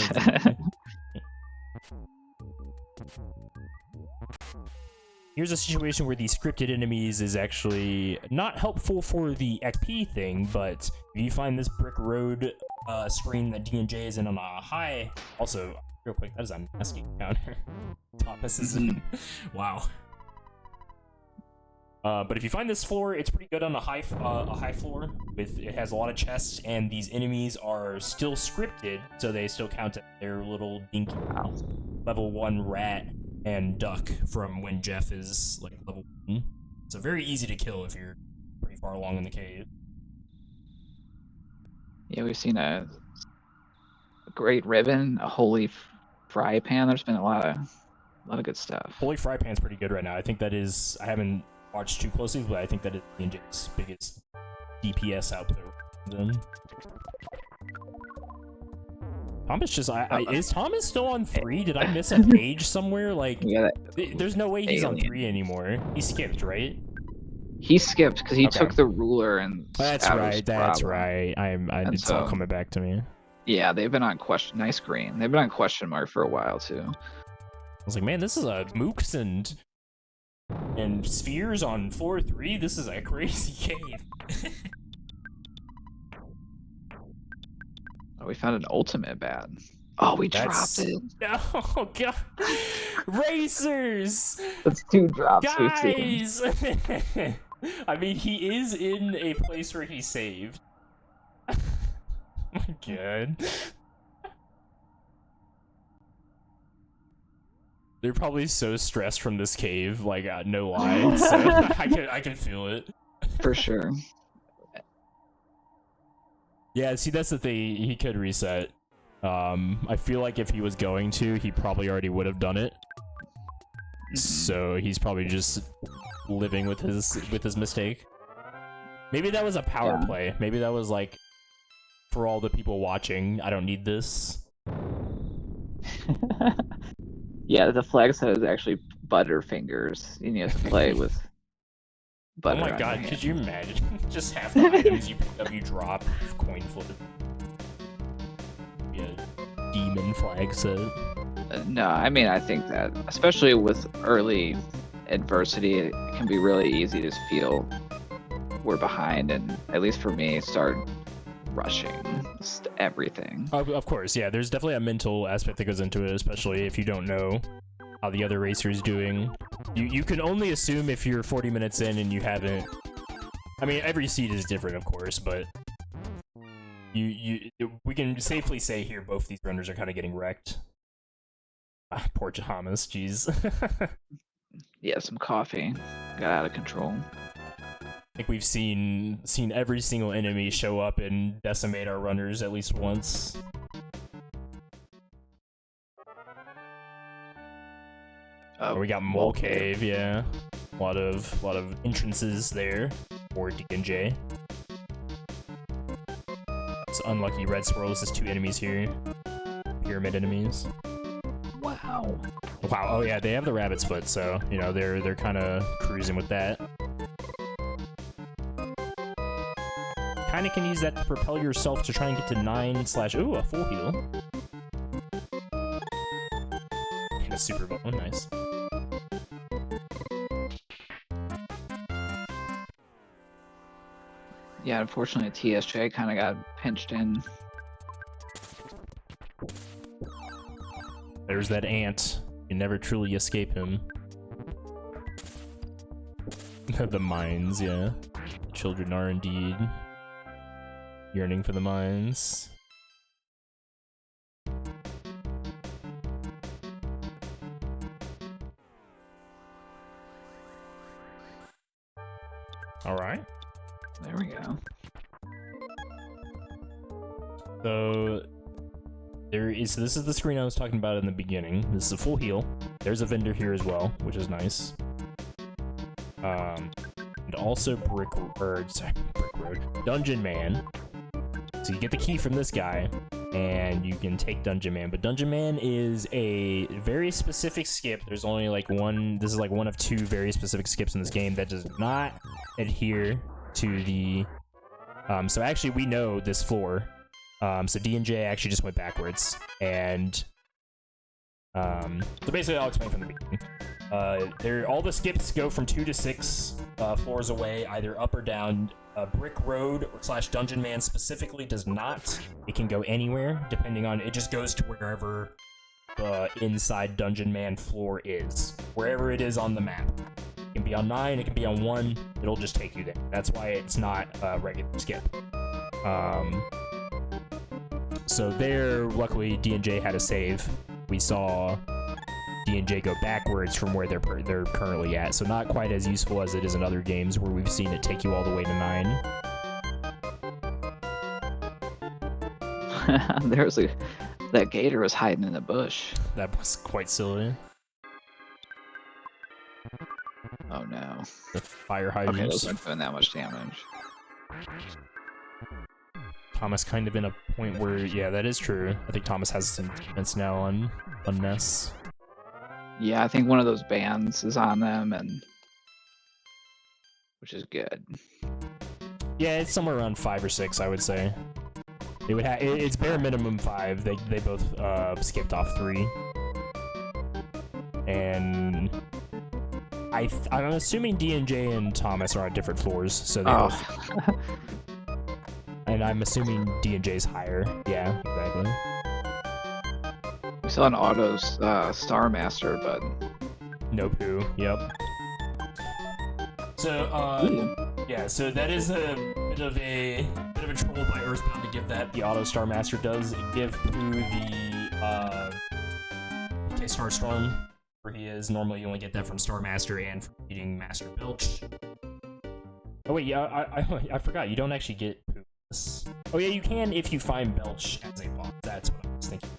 here's a situation where these scripted enemies is actually not helpful for the XP thing, but if you find this brick road screen that DNJ is in on a high, also, real quick, that is a nasty counter. Thomas is in. Wow. But if you find this floor, it's pretty good on a high floor. It has a lot of chests, and these enemies are still scripted, so they still count at their little dinky level 1 rat and duck from when Jeff is like level 1. So very easy to kill if you're pretty far along in the cave. Yeah, we've seen a great ribbon, a holy fry pan. There's been a lot of good stuff. Holy fry pan's pretty good right now. I think that is. I haven't watched too closely, but I think that is Ninja's biggest DPS output. Then Thomas just. Is Thomas still on 3? Did I miss a page somewhere? Like, yeah, there's no way he's on 3 anymore. He skipped, right? He skipped because he took the ruler and. That's right. That's right. It's all coming back to me. Yeah, they've been on question. Nice green. They've been on question mark for a while too. I was like, man, this is a mooks and spheres on floor 3. This is a crazy cave. Oh, we found an ultimate bat. Oh, we dropped it. Oh god, racers! That's 2 drops. Guys, I mean, he is in a place where he's saved. Oh my god. They're probably so stressed from this cave, like, no lie. So I can feel it. For sure. Yeah, see, that's the thing. He could reset. I feel like if he was going to, he probably already would have done it. So he's probably just living with his mistake. Maybe that was a power play. Maybe that was like, for all the people watching, I don't need this. Yeah, the flag says actually Butterfingers. You need to play with butter. Oh my god, could you imagine? Just half the items you pick up, you drop, coin flip. Yeah, demon flag set. No, I mean, I think that, especially with early adversity, it can be really easy to feel we're behind, and at least for me, start rushing just everything. Of course, yeah, there's definitely a mental aspect that goes into it, especially if you don't know how the other racer's doing. You can only assume if you're 40 minutes in and you haven't... I mean, every seed is different, of course, but we can safely say here both these runners are kind of getting wrecked. Ah, poor Jahamas, jeez. Yeah, some coffee got out of control. I think we've seen every single enemy show up and decimate our runners at least once. We got Mole Cave, yeah. A lot of entrances there for DNJ. It's unlucky red squirrels. There's 2 enemies here. Pyramid enemies. Wow. Wow. Oh yeah, they have the rabbit's foot, so you know they're kind of cruising with that. Kind of can use that to propel yourself to try and get to 9/ ooh, a full heal. And a super bone, nice. Yeah, unfortunately, TSJ kind of got pinched in. There's that ant. You never truly escape him. The mines, yeah. Children are indeed yearning for the mines. All right. There we go. So this is the screen I was talking about in the beginning. This is a full heal. There's a vendor here as well, which is nice. And also Brick Road, Dungeon Man. So you get the key from this guy, and you can take Dungeon Man. But Dungeon Man is a very specific skip. There's only like one. This is like one of 2 very specific skips in this game that does not adhere to the. So actually, we know this floor. So DNJ actually just went backwards, and so basically I'll explain from the beginning. All the skips go from 2 to 6 floors away, either up or down. Brick Road / Dungeon Man specifically does not. It can go anywhere, depending on. It just goes to wherever the inside Dungeon Man floor is, wherever it is on the map. It can be on 9, it can be on 1. It'll just take you there. That's why it's not a regular skip. So there, luckily, D&J had a save. We saw D&J go backwards from where they're currently at, so not quite as useful as it is in other games where we've seen it take you all the way to 9. That gator was hiding in a bush. That was quite silly. Oh no. The fire hydrants. Okay, those aren't doing that much damage. Thomas kind of in a point where, yeah, that is true. I think Thomas has some defense now on Ness. Yeah, I think one of those bands is on them, which is good. Yeah, it's somewhere around 5 or 6, I would say. It would it's bare minimum 5. They both skipped off 3, and I'm assuming D&J and Thomas are on different floors, so they both. And I'm assuming D&J's higher. Yeah, exactly. We saw an auto Star Master, but no poo. Yep. So yeah, so that is a bit of a troll by Earthbound to give that. The auto Star Master does give Pooh the PK Star Storm where he is. Normally you only get that from Star Master and from beating Master Belch. Oh wait, yeah, I forgot. You don't actually get Pooh. Oh yeah, you can if you find Belch as a boss. That's what I was thinking.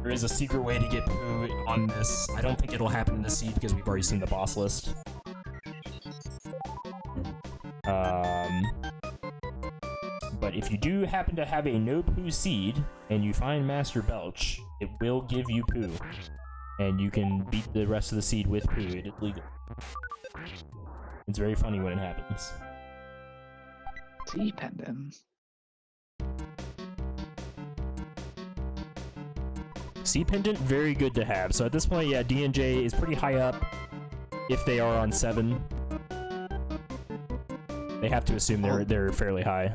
There is a secret way to get Pooh on this. I don't think it'll happen in this seed because we've already seen the boss list. But if you do happen to have a no Pooh seed and you find Master Belch, it will give you Pooh, and you can beat the rest of the seed with Pooh. It is legal. It's very funny when it happens. Dependent. Sea Pendant, very good to have. So at this point, yeah, D&J is pretty high up if they are on 7. They have to assume they're fairly high.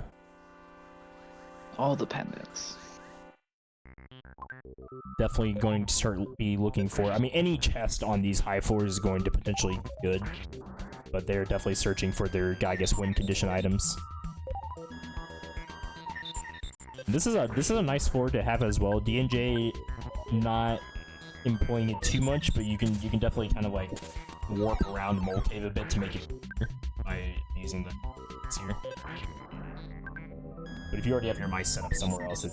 All the pendants. Definitely going to be looking for. I mean, any chest on these high floors is going to potentially be good, but they're definitely searching for their, I guess, win condition items. This is a nice floor to have as well. D&J not employing it too much, but you can definitely kind of like warp around Mole Cave a bit to make it bigger by using the here. But if you already have your mice set up somewhere else,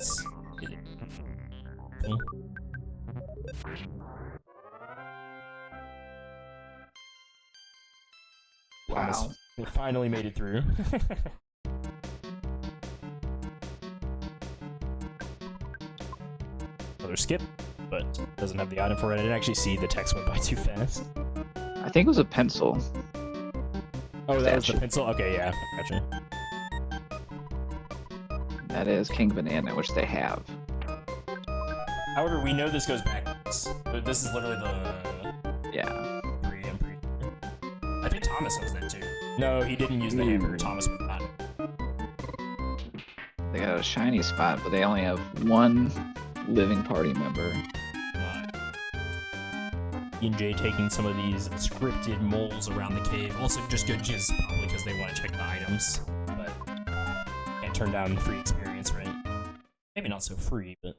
Wow. We finally made it through. Another skip, but doesn't have the item for it. I didn't actually see the text went by too fast. I think it was a pencil. Oh, that was the pencil? Okay, yeah, gotcha. That is King Banana, which they have. However, we know this goes backwards. But this is literally the... Yeah. 3, I'm pretty sure. I think Thomas knows that too. No, he didn't use the hammer. Thomas would not. They got a shiny spot, but they only have 1 living party member. D&J taking some of these scripted moles around the cave. Also just good jizz, probably because they want to check the items. But can't turn down free experience, right? Maybe not so free, but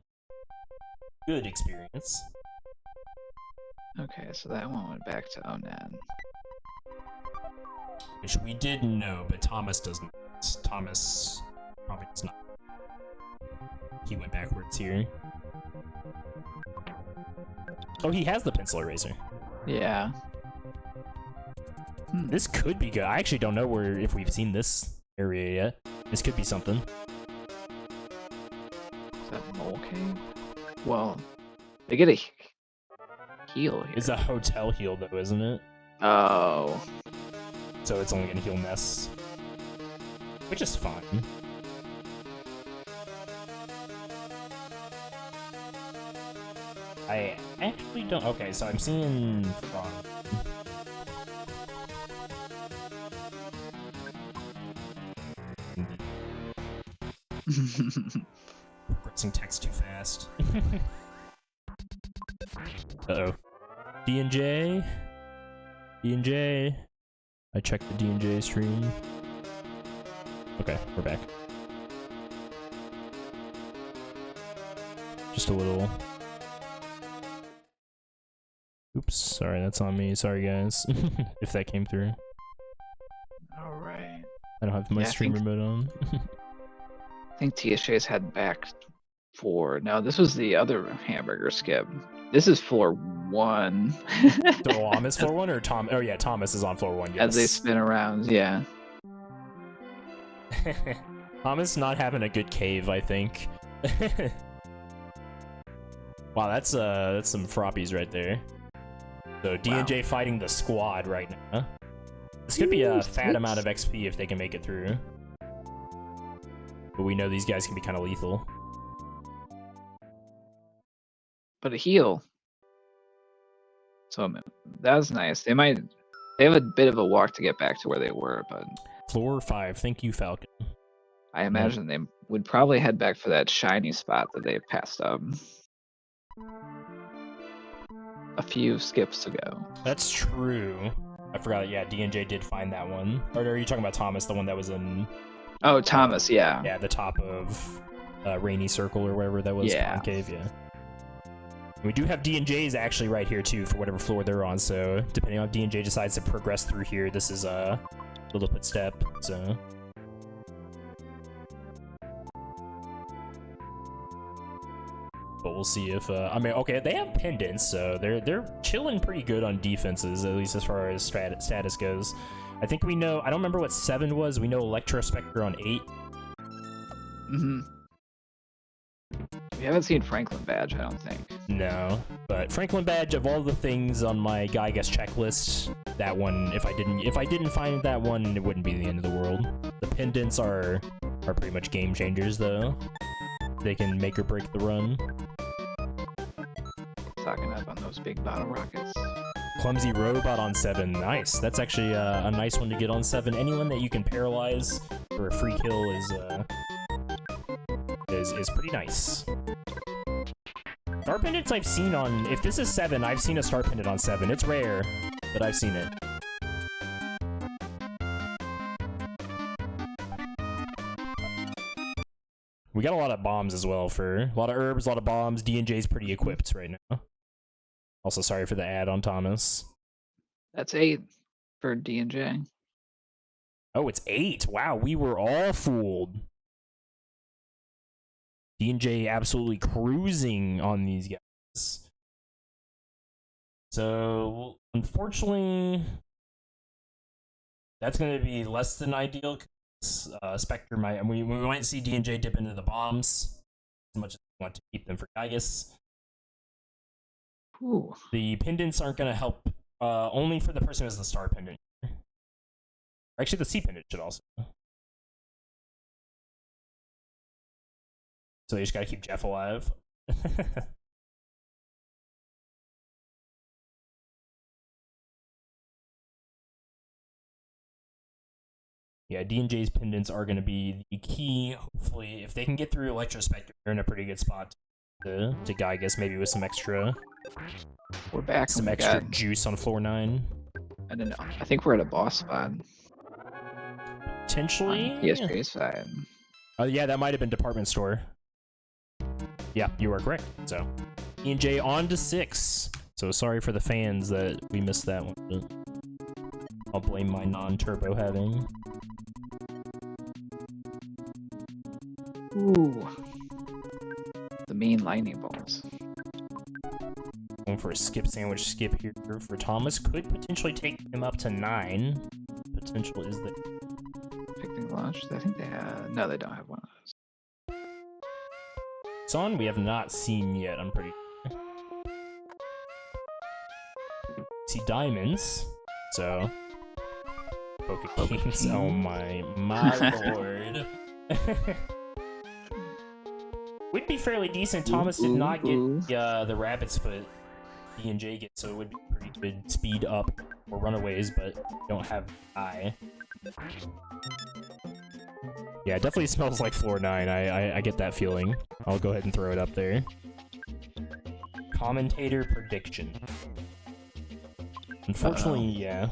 good experience. Okay, so that one went back to Onan. Which we did know, but Thomas doesn't. Thomas probably does not. He went backwards here. Oh, he has the pencil eraser. Yeah. This could be good. I actually don't know if we've seen this area yet. This could be something. Is that Mole Cave? Well, they get a heal here. It's a hotel heal, though, isn't it? Oh. So it's only gonna heal Ness. Which is fine. I actually don't. Okay, so I'm seeing frog. Progressing text too fast. Uh-oh. D&J? D&J? I checked the D&J stream. Okay, we're back. Just a little... Oops, sorry, that's on me. Sorry, guys. If that came through. Alright. I don't have my stream remote on. I think TSJ's heading back for... No, this was the other hamburger skip. This is floor 1. Thomas floor 1 or Tom? Oh yeah, Thomas is on floor 1. Yes. As they spin around, yeah. Thomas not having a good cave, I think. Wow, that's some frappies right there. So D&J fighting the squad right now. This could be a fat amount of XP if they can make it through. But we know these guys can be kind of lethal. But a heal. So that's nice. They have a bit of a walk to get back to where they were, but floor 5. Thank you, Falcon. I imagine they would probably head back for that shiny spot that they passed up a few skips ago. That's true. I forgot. Yeah, D&J did find that one. Or are you talking about Thomas, the one that was in? Oh, Thomas, yeah. Yeah, the top of Rainy Circle or whatever that was. Yeah. Cave, yeah. We do have D&J's actually right here too for whatever floor they're on, so depending on if D&J decides to progress through here, this is a little bit step, so... But we'll see if, I mean, okay, they have pendants, so they're chilling pretty good on defenses, at least as far as status goes. I think we know, I don't remember what 7 was, we know Electrospectre on 8. Mm-hmm. We haven't seen Franklin Badge, I don't think. No, but Franklin Badge, of all the things on my Guy Guess checklist, that one, if I didn't find that one, it wouldn't be the end of the world. The pendants are pretty much game changers, though. They can make or break the run. Stocking up on those big bottle rockets. Clumsy Robot on 7, nice. That's actually a nice one to get on 7. Anyone that you can paralyze for a free kill is pretty nice. Star pendants I've seen on, if this is 7, I've seen a star pendant on 7. It's rare, but I've seen it. We got a lot of bombs as well for a lot of herbs, a lot of bombs. D&J's pretty equipped right now. Also, sorry for the ad on Thomas. That's 8 for D&J. Oh, it's 8. Wow, we were all fooled. D&J absolutely cruising on these guys. So, unfortunately, that's going to be less than ideal. Spectre might, and we might see D&J dip into the bombs as much as we want to keep them for Gygus. Ooh. The pendants aren't going to help, only for the person who has the star pendant. Actually, the C pendant should also. So you just gotta keep Jeff alive. Yeah, D&J's pendants are gonna be the key. Hopefully, if they can get through Electrospectre, they're in a pretty good spot to Gygus, maybe with some extra. We're back. Some extra juice on floor 9. I don't know. I think we're at a boss spot. Potentially. On PSJ's side. Oh yeah, that might have been department store. Yeah, you are correct. So, D&J on to 6. So sorry for the fans that we missed that one. But I'll blame my non-turbo having. Ooh. The mean lightning bolts. Going for a skip sandwich skip here for Thomas. Could potentially take him up to 9. Potential is there. Picnic launch? I think they have... No, they don't have one of those. Son, we have not seen yet, I'm pretty sure. See diamonds, so... Poke Kings, oh my lord. Would be fairly decent. Thomas did not get the rabbit's foot D&J gets, so it would be pretty good speed up or runaways, but don't have eye. Yeah, it definitely smells like floor 9. I get that feeling. I'll go ahead and throw it up there. Commentator prediction. Unfortunately, yeah.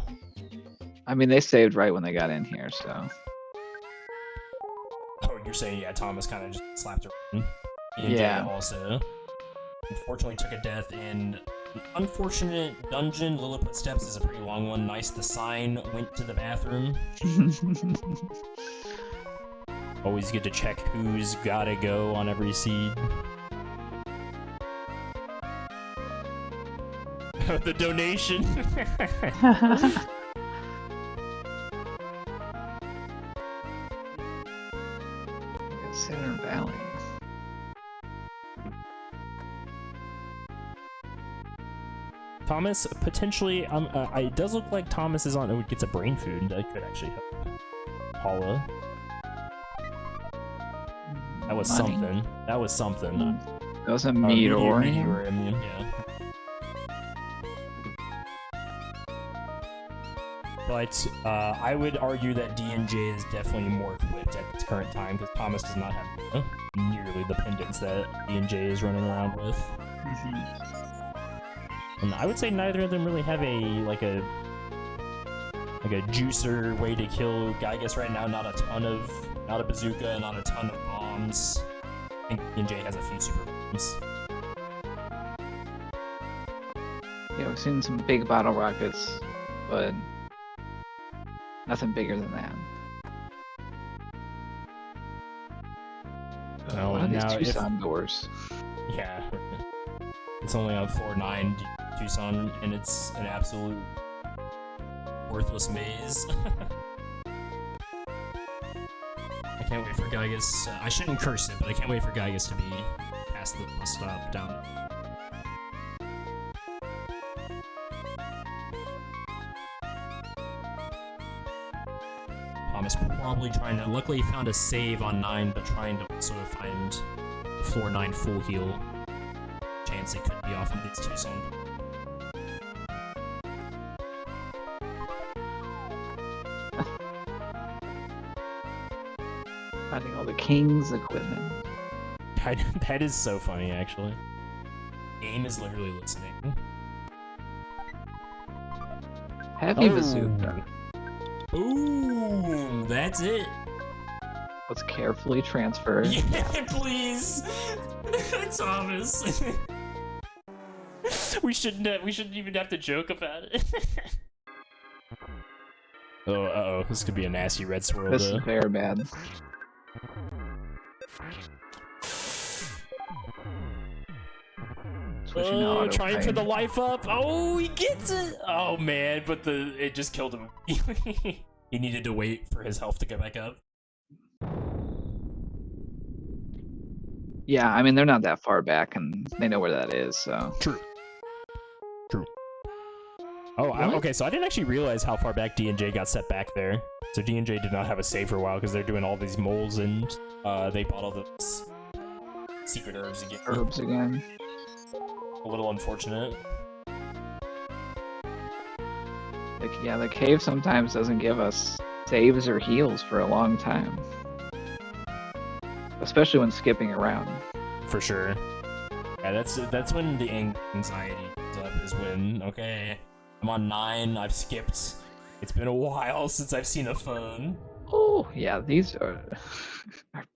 I mean, they saved right when they got in here, so. Oh, you're saying, yeah, Thomas kind of just slapped around. Yeah. Also, unfortunately, took a death in an unfortunate dungeon. Lilliput Steps is a pretty long one. Nice, the sign went to the bathroom. Always good to check who's gotta go on every seed. The donation. Center Valley. Thomas potentially. It does look like Thomas is on. Oh, gets a brain food. That could actually help. Paula. That was Money. something. That was something. That was a meteor. Yeah. But I would argue that D&J is definitely more equipped at this current time because Thomas does not have nearly the pendants that D&J is running around with. And I would say neither of them really have a juicer way to kill. I guess right now not a bazooka, not a ton of bombs. I think D&J has a few super bombs. Yeah, we've seen some big bottle rockets, but nothing bigger than that. No, What are now these Tucson doors? Yeah. It's only on floor 9, Tucson, and it's an absolute worthless maze. I can't wait for Gygas. I shouldn't curse it, but I can't wait for Gygas to be past the bus stop down. Thomas probably trying to. Luckily, he found a save on 9, but trying to also find the floor 9 full heal. Chance it could be off of these Tucson. Finding all the king's equipment. That is so funny, actually. Game is literally listening. Heavy bazooka. Boom! That's it. Let's carefully transfer. Yeah, please, Thomas. We shouldn't even have to joke about it. Oh, this could be a nasty red swirl. This is very bad. Oh, trying for the life up. Oh, he gets it. Oh man, but it just killed him. He needed to wait for his health to get back up. Yeah, I mean they're not that far back, and they know where that is. So True. Oh, okay. So I didn't actually realize how far back D&J got set back there. So D&J did not have a save for a while because they're doing all these moles, and they bought all those secret herbs again. A little unfortunate. Like, yeah, the cave sometimes doesn't give us saves or heals for a long time, especially when skipping around. For sure. Yeah, that's when the anxiety comes up. Is when I'm on 9. I've skipped. It's been a while since I've seen a phone. Oh yeah, these are bad.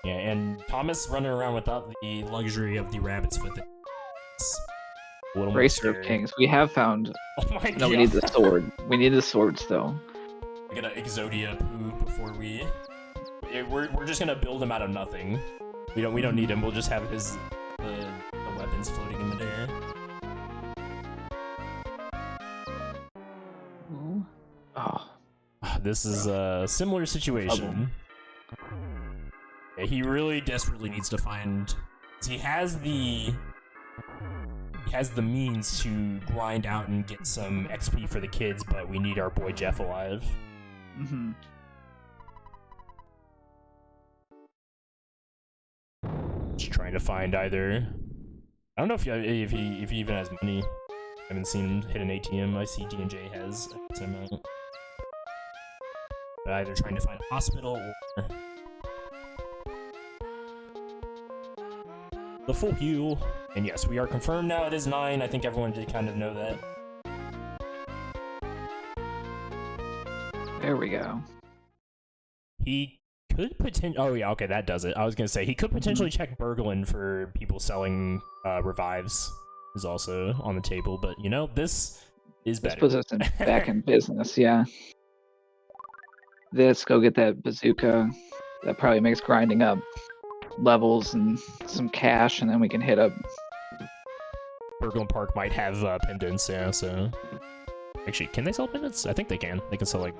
Yeah, and Thomas running around without the luxury of the rabbit's foot. A little Racer more of Kings. We have found. Oh my god. No, we need the sword. We need the sword still. We gotta Exodia poo before we. We're just gonna build him out of nothing. We don't need him. We'll just have the weapons floating in midair. Oh. This is a similar situation. Yeah, he really desperately needs to find. He has the means to grind out and get some XP for the kids, but we need our boy Jeff alive. Mm-hmm. trying to find either. I don't know if he even has money. I haven't seen him hit an ATM. I see DNJ has a decent amount. But either trying to find a hospital or the full heal. And yes, we are confirmed now. It is 9. I think everyone did kind of know that. There we go. He could potentially. Oh yeah, okay, that does it. I was gonna say he could potentially check Berglund for people selling revives. Is also on the table, but you know this is better. This puts us back in business, yeah. Go get that bazooka. That probably makes grinding up levels and some cash, and then we can hit up. Berglund Park might have pendants, yeah. So actually, can they sell pendants? I think they can. They can sell like.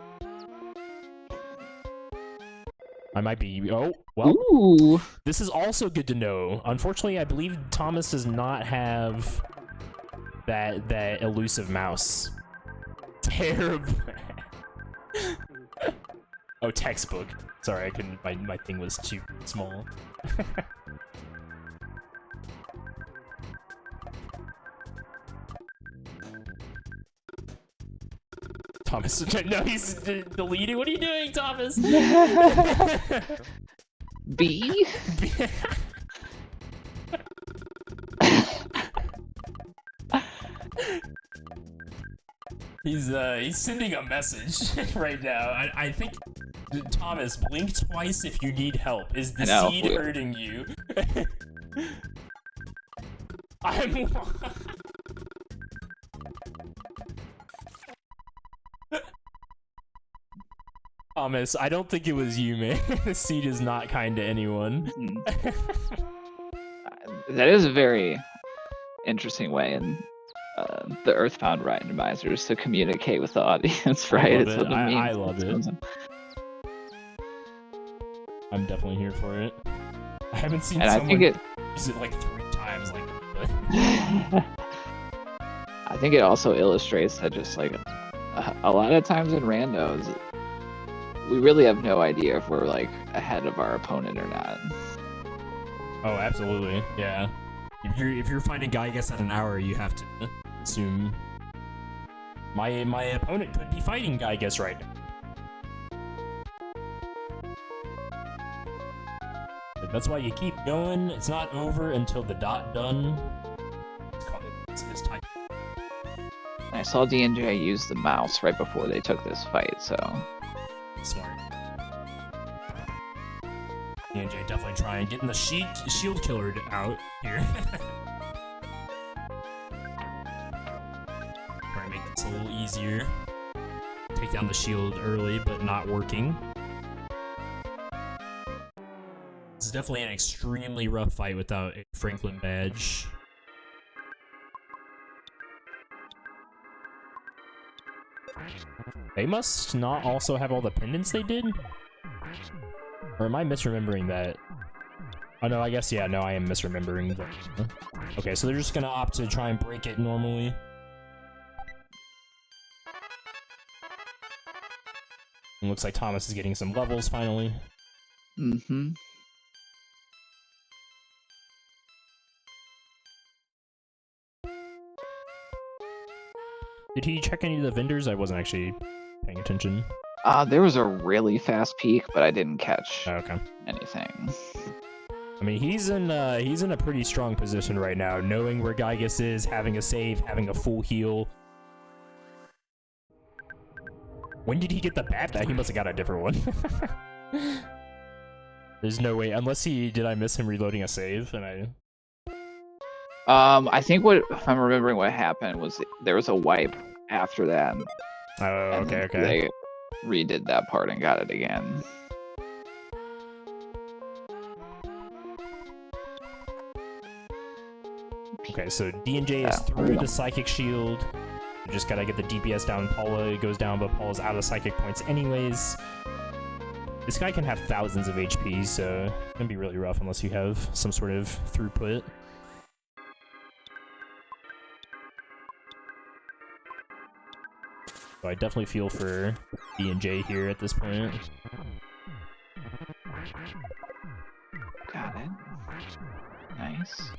I might be. Oh, well. Ooh. This is also good to know. Unfortunately, I believe Thomas does not have that elusive mouse. Terrible. Oh, textbook. Sorry, I couldn't. My thing was too small. Thomas, no, he's deleting. What are you doing, Thomas? B? He's sending a message right now. I think, Thomas, blink twice if you need help. Is the seed hurting you? I'm... Thomas, I don't think it was you, man. The seed is not kind to anyone. That is a very interesting way in the Earthbound randomizers to communicate with the audience, right? I love it. I'm definitely here for it. I haven't seen someone use it like 3 times like that. I think it also illustrates that just like a lot of times in randos, we really have no idea if we're like ahead of our opponent or not. Oh, absolutely, yeah. If you're fighting Gygas at an hour, you have to assume my opponent could be fighting Gygas right now. But that's why you keep going. It's not over until the dot done. It's type. I saw DNJ use the mouse right before they took this fight, so. Smart. DNJ definitely trying getting the shield killer out here. Trying to make this a little easier. Take down the shield early, but not working. This is definitely an extremely rough fight without a Franklin badge. They must not also have all the pendants they did? Or am I misremembering that? Oh no, I guess, yeah, no, I am misremembering that. Okay, so they're just gonna opt to try and break it normally. It looks like Thomas is getting some levels finally. Mm-hmm. Did he check any of the vendors? I wasn't actually paying attention. There was a really fast peek, but I didn't catch anything. I mean, he's in a pretty strong position right now, knowing where Gygas is, having a save, having a full heal. When did he get the bat back? He must have got a different one. There's no way, unless did I miss him reloading a save? And I think if I'm remembering what happened was there was a wipe after that. Oh, okay. They redid that part and got it again. Okay, so DNJ is through the Psychic Shield. You just gotta get the DPS down. Paula goes down, but Paula's out of Psychic points anyways. This guy can have thousands of HP, so it's gonna be really rough unless you have some sort of throughput. So I definitely feel for DNJ here at this point. Got it. Nice.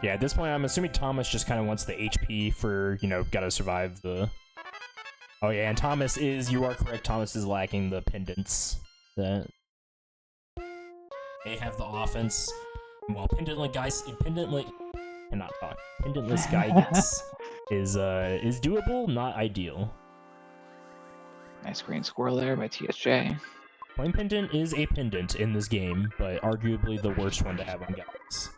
Yeah, at this point, I'm assuming Thomas just kind of wants the HP for, you know, gotta survive the... Oh yeah, and Thomas is, you are correct, Thomas is lacking the pendants. That they have the offense, while pendantless guidance is doable, not ideal. Nice green squirrel there by TSJ. Flame Pendant is a pendant in this game, but arguably the worst one to have on guys.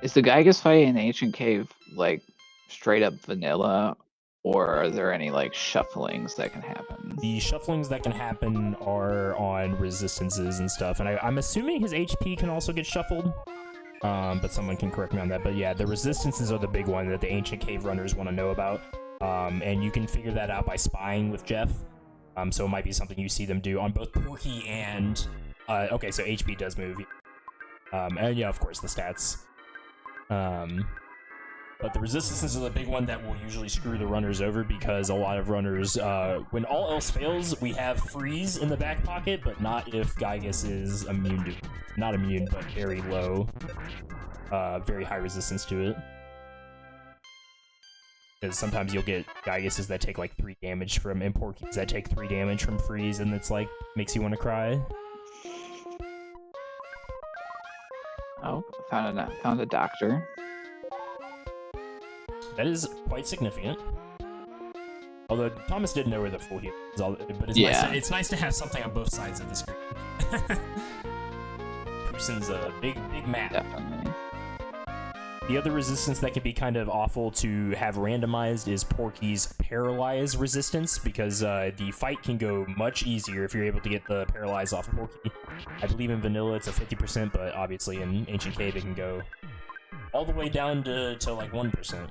Is the Gygas fight in Ancient Cave like straight up vanilla, or are there any like shufflings that can happen? The shufflings that can happen are on resistances and stuff, and I'm assuming his HP can also get shuffled. But someone can correct me on that. But yeah, the resistances are the big one that the Ancient Cave runners want to know about. And you can figure that out by spying with Jeff. So it might be something you see them do on both Porky and... okay, so HP does move. And yeah, of course, the stats. But the resistances are the big one that will usually screw the runners over, because a lot of runners, when all else fails, we have freeze in the back pocket, but not if Gygas is immune to... Not immune, but very low. Very high resistance to it. Because sometimes you'll get Gygases that take like 3 damage from, and Porkies that take 3 damage from freeze, and it's like, makes you want to cry. Oh, found a doctor. That is quite significant. Although Thomas did know where the full heal is, but it's nice to have something on both sides of the screen. Houston's a big map. Definitely. The other resistance that can be kind of awful to have randomized is Porky's Paralyze resistance, because the fight can go much easier if you're able to get the Paralyze off Porky. I believe in Vanilla it's a 50%, but obviously in Ancient Cave it can go all the way down to like 1%.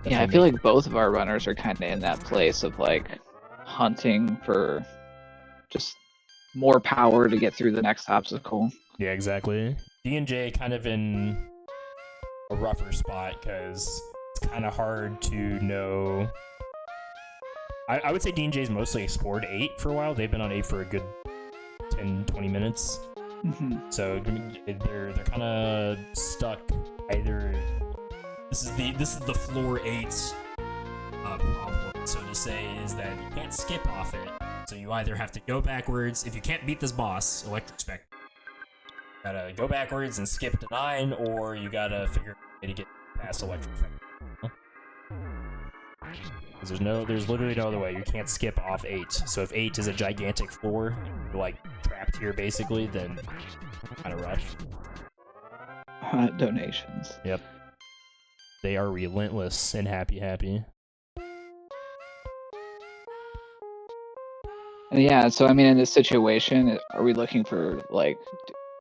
Yeah, I feel like both of our runners are kind of in that place of like hunting for just more power to get through the next obstacle. Yeah, exactly. D&J kind of in a rougher spot because it's kind of hard to know. I would say D&J's mostly explored 8 for a while. They've been on 8 for a good 10-20 minutes. Mm-hmm. So they're kind of stuck either. This is the floor 8 problem, so to say, is that you can't skip off it. So you either have to go backwards if you can't beat this boss, Electric Spectre. You gotta go backwards and skip to 9, or you gotta figure out a way to get past Electric Spectre. Because there's literally no other way. You can't skip off 8. So if 8 is a gigantic floor, you're like trapped here basically, then kind of rough. Donations. Yep. They are relentless and happy. Yeah, so I mean, in this situation, are we looking for, like,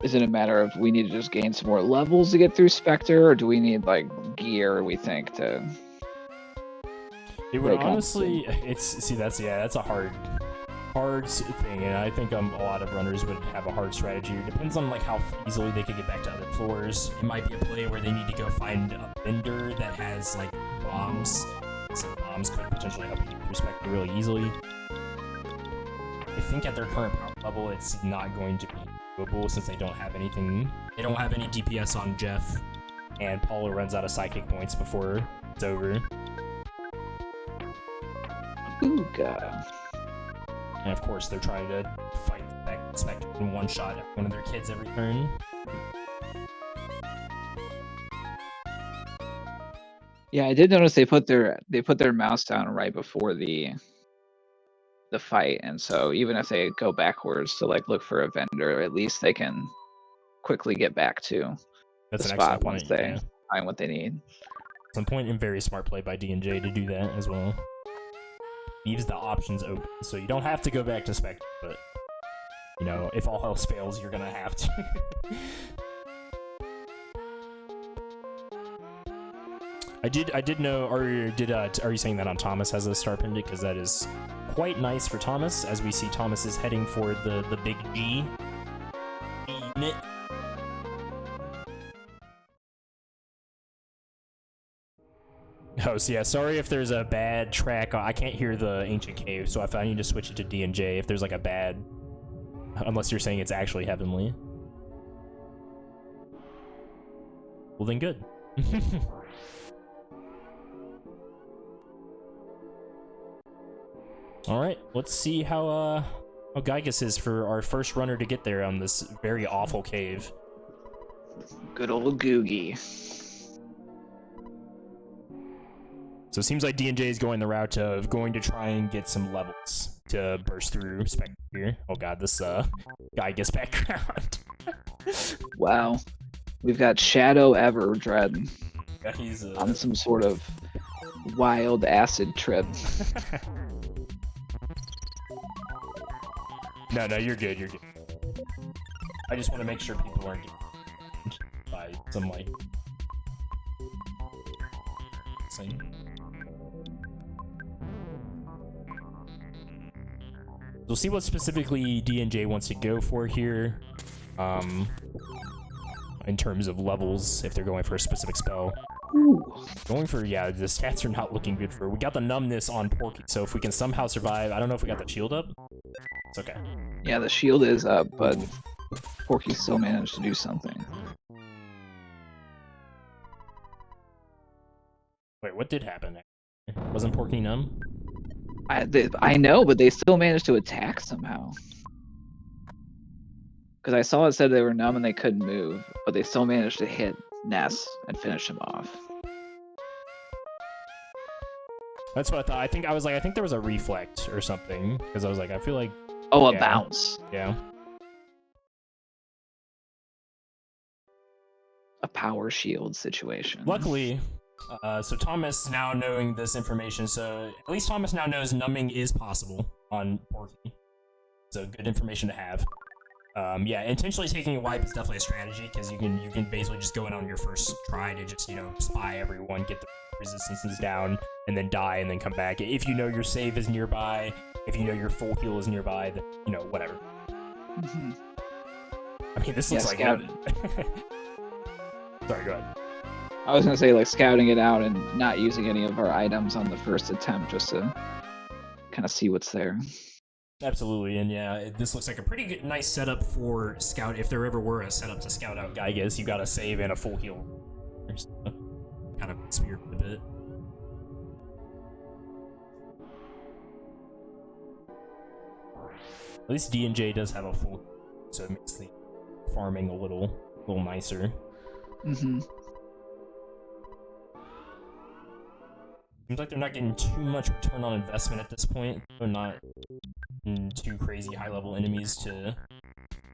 is it a matter of we need to just gain some more levels to get through Spectre, or do we need, like, gear, we think, to... It would honestly, that's a hard thing, and I think a lot of runners would have a hard strategy. It depends on like how easily they could get back to other floors. It might be a play where they need to go find a vendor that has like bombs. So bombs could potentially help you get through Spectre really easily. I think at their current power level, it's not going to be doable since they don't have anything. They don't have any DPS on Jeff, and Paula runs out of psychic points before it's over. Ooh, God. And of course, they're trying to fight back Spectre in one shot at one of their kids every turn. Yeah, I did notice they put their mouse down right before the fight, and so even if they go backwards to like look for a vendor, at least they can quickly get back to the spot once they find what they need. Some point in very smart play by D&J to do that as well. Leaves the options open, so you don't have to go back to Spectre, but, you know, if all else fails, you're gonna have to. I did know, are you saying that on Thomas has a star pendant? Because that is quite nice for Thomas, as we see Thomas is heading for the big G unit. Oh, so yeah, sorry if there's a bad track. I can't hear the ancient cave, so if I need to switch it to D&J if there's like a bad... Unless you're saying it's actually heavenly. Well, then good. Alright, let's see how Gygas is for our first runner to get there on this very awful cave. Good old Googie. So it seems like D&J is going the route of going to try and get some levels to burst through Spectre here. Oh god, this Gygas background. Wow. We've got Shadow Everdread Yeah, he's on some sort of wild acid trip. No, you're good, you're good. I just want to make sure people aren't getting by some, like... thing. We'll see what specifically D&J wants to go for here. In terms of levels, if they're going for a specific spell. Ooh. Going for, yeah, the stats are not looking good for... We got the numbness on Porky, so if we can somehow survive... I don't know if we got the shield up. It's okay. Yeah, the shield is up, but Porky still managed to do something. Wait, what did happen? Wasn't Porky numb? I know, but they still managed to attack somehow. Because I saw it said they were numb and they couldn't move, but they still managed to hit Ness and finish him off. That's what I thought. I think there was a reflect or something, because I was like, I feel like... Oh, yeah. A bounce. Yeah. A power shield situation. Luckily, so Thomas now knowing this information, so at least Thomas now knows numbing is possible on Porky. So good information to have. Yeah, intentionally taking a wipe is definitely a strategy, because you can basically just go in on your first try to just, you know, spy everyone, get the resistances down, and then die, and then come back. If you know your save is nearby, if you know your full heal is nearby, then, you know, whatever. Mm-hmm. I mean, this looks like... Sorry, go ahead. I was gonna say, like, scouting it out and not using any of our items on the first attempt, just to kind of see what's there. Absolutely, and yeah, this looks like a pretty good, nice setup for scout. If there ever were a setup to scout out Gygas, you got a save and a full heal. Kind of speared a bit. At least D&J does have a full, so it makes the farming a little nicer. Mm-hmm. Seems like they're not getting too much return on investment at this point. They're not too crazy high-level enemies to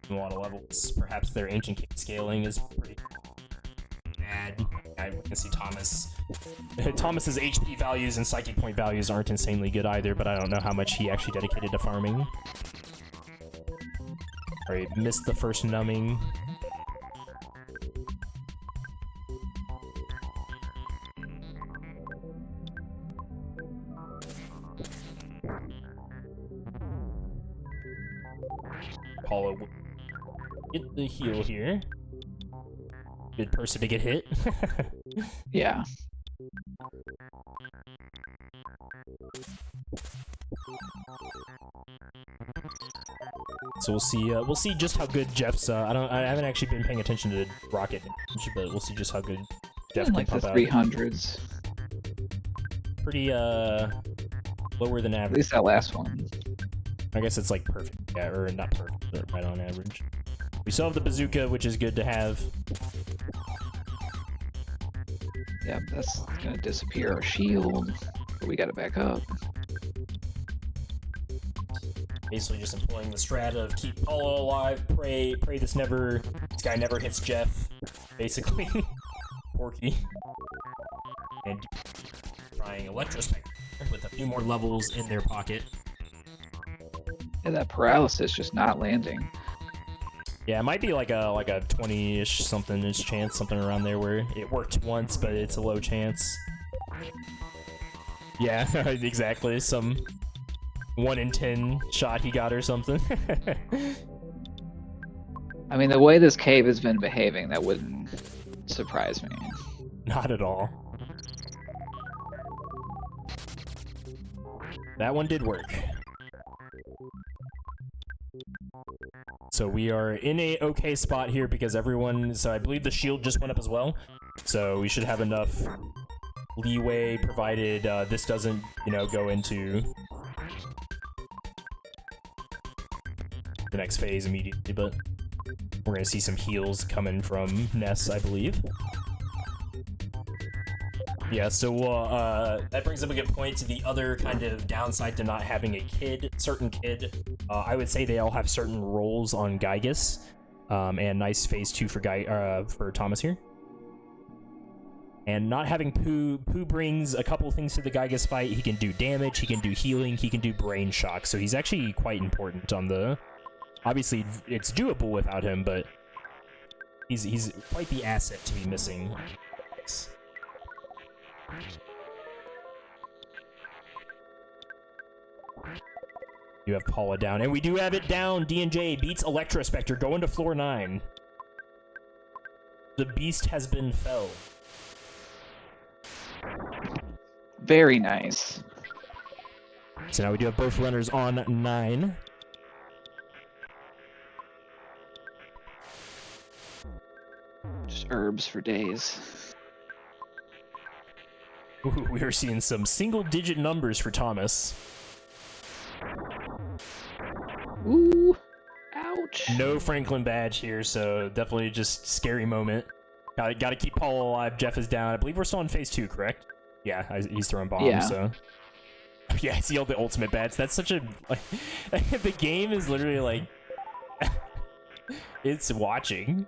do a lot of levels. Perhaps their ancient cave scaling is pretty bad. I can see Thomas's HP values and psychic point values aren't insanely good either, but I don't know how much he actually dedicated to farming. Alright, missed the first numbing. Apollo will get the heal here. Good person to get hit. Yeah. So we'll see just how good Jeff's. I haven't actually been paying attention to rocket damage, but we'll see just how good Jeff can Like the pump out. 300s. Pretty lower than At average. least that last one. I guess it's like perfect, yeah, or not perfect, but right on average. We still have the bazooka, which is good to have. Yeah, that's gonna disappear our shield. But we gotta back up. Basically just employing the strat of keep Paulo alive, pray this guy never hits Jeff, basically. Porky. And trying Electrospectre with a few more levels in their pocket. Yeah, that paralysis just not landing. Yeah, it might be like a 20-ish something-ish chance, something around there where it worked once, but it's a low chance. Yeah, exactly. Some 1 in 10 shot he got or something. I mean, the way this cave has been behaving, that wouldn't surprise me. Not at all. That one did work. So we are in a okay spot here because everyone... So I believe the shield just went up as well. So we should have enough leeway provided this doesn't, you know, go into the next phase immediately, but we're gonna see some heals coming from Ness, I believe. Yeah, so that brings up a good point to the other kind of downside to not having a certain kid. I would say they all have certain roles on Gygus, and nice phase 2 for Thomas here. And not having Pooh brings a couple things to the Gygus fight. He can do damage, he can do healing, he can do brain shock, so he's actually quite important on the... Obviously, it's doable without him, but he's quite the asset to be missing. You have Paula down, and we do have it down. D&J beats Electrospectre, going to floor 9. The beast has been felled. Very nice. So now we do have both runners on 9. Just herbs for days. Ooh, we are seeing some single-digit numbers for Thomas. Ooh, ouch. No Franklin badge here, so definitely just scary moment. Gotta keep Paul alive. Jeff is down. I believe we're still in phase 2, correct? Yeah, he's throwing bombs, yeah. So... Yeah, I see all the ultimate badge. That's such a... Like, the game is literally like... It's watching.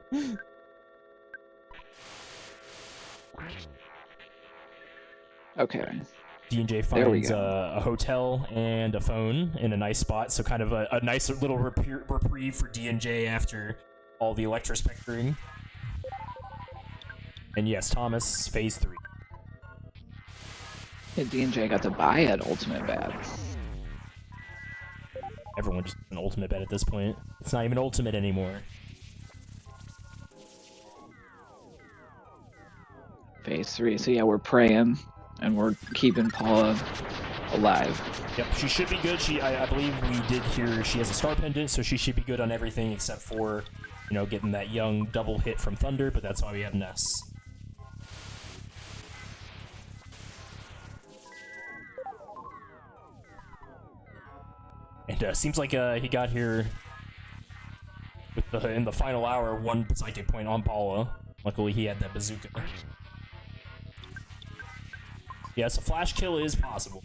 Okay. D&J finds a hotel and a phone in a nice spot, so kind of a nice little reprieve for D&J after all the electrospectoring. And yes, Thomas, phase 3. Yeah, D&J got to buy an ultimate bat. Everyone just an ultimate bet at this point. It's not even ultimate anymore. Phase 3, so yeah, we're praying. And we're keeping Paula alive. Yep, she should be good. I believe we did hear she has a star pendant, so she should be good on everything except for, you know, getting that young double hit from Thunder, but that's why we have Ness. And seems like he got here with in the final hour, 1 psychic point on Paula. Luckily, he had that bazooka. Yes, a flash kill is possible.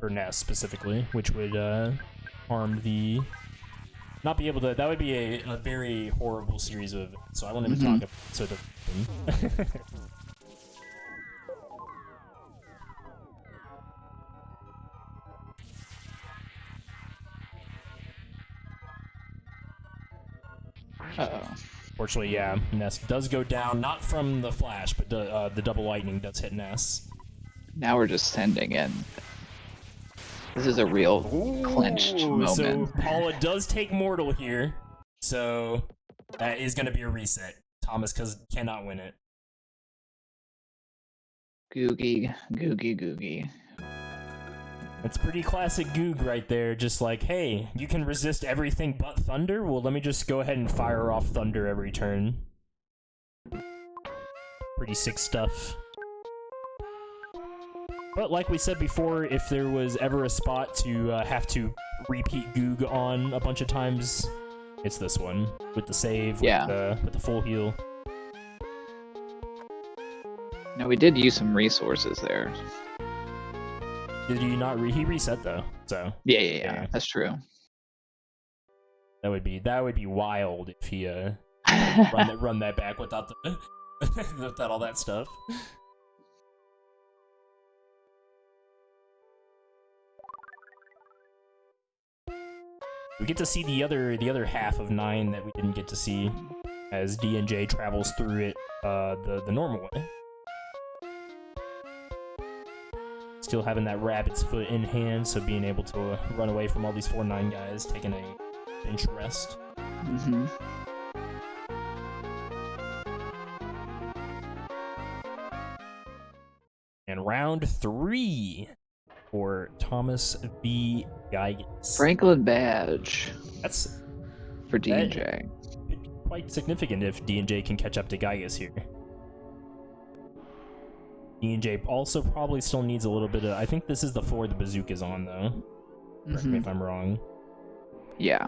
For Ness specifically, which would harm the... Not be able to... That would be a very horrible series of events, so I won't even talk about it. So Uh-oh. Fortunately, yeah, Ness does go down, not from the flash, but the double lightning does hit Ness. Now we're just sending in. This is a real clenched moment. So Paula does take Mortal here, so that is going to be a reset. Thomas cannot win it. Googie, googie, googie. It's pretty classic Goog right there, just like, hey, you can resist everything but Thunder? Well, let me just go ahead and fire off Thunder every turn. Pretty sick stuff. But like we said before, if there was ever a spot to have to repeat Goog on a bunch of times, it's this one. With the save, with the full heal. No, we did use some resources there. Did you not he reset though, so yeah, that's true. That would be wild if he run that back without the without all that stuff. We get to see the other half of 9 that we didn't get to see as D&J travels through it the normal way. still having that rabbit's foot in hand, so being able to run away from all these 4-9 guys, taking a bench rest. Mm-hmm. And round 3 for Thomas V. Geiges. Franklin badge. That's for D&J. Could be quite significant if D&J can catch up to Geiges here. D&J also probably still needs a little bit of... I think this is the 4 the bazooka's on, though. Correct me if I'm wrong. Yeah.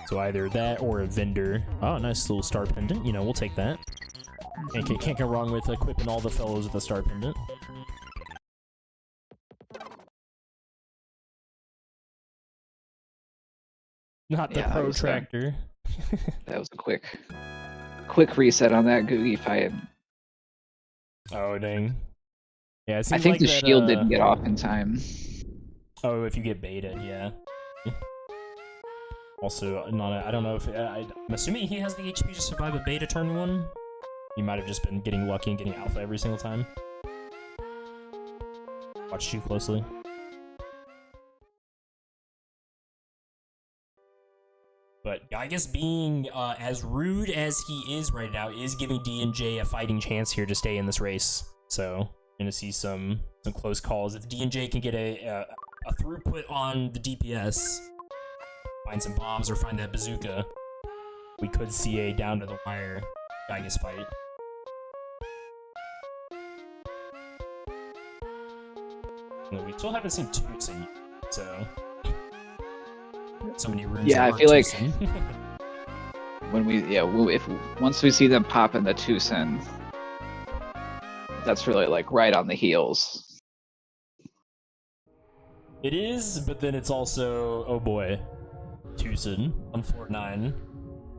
So either that or a vendor. Oh, nice little star pendant. You know, we'll take that. Can't go wrong with equipping all the fellows with a star pendant. Not the protractor. That was a quick reset on that Googie fight. Oh, dang. Yeah, it I seems think like the that, shield didn't get off in time. Oh, if you get baited, yeah. Also, I don't know if... I'm assuming he has the HP to survive a beta turn 1. He might have just been getting lucky and getting alpha every single time. Watch too closely. But Geiges being as rude as he is right now is giving D&J a fighting chance here to stay in this race. So, gonna see some close calls. If D&J can get a throughput on the DPS, find some bombs or find that bazooka, we could see a down to the wire Geiges fight. We still haven't seen Tootsin, so many rooms. Yeah, I feel like when once we see them pop in the Tootsin, that's really like right on the heels. It is, but then it's also, oh boy, Tootsin on 4-9,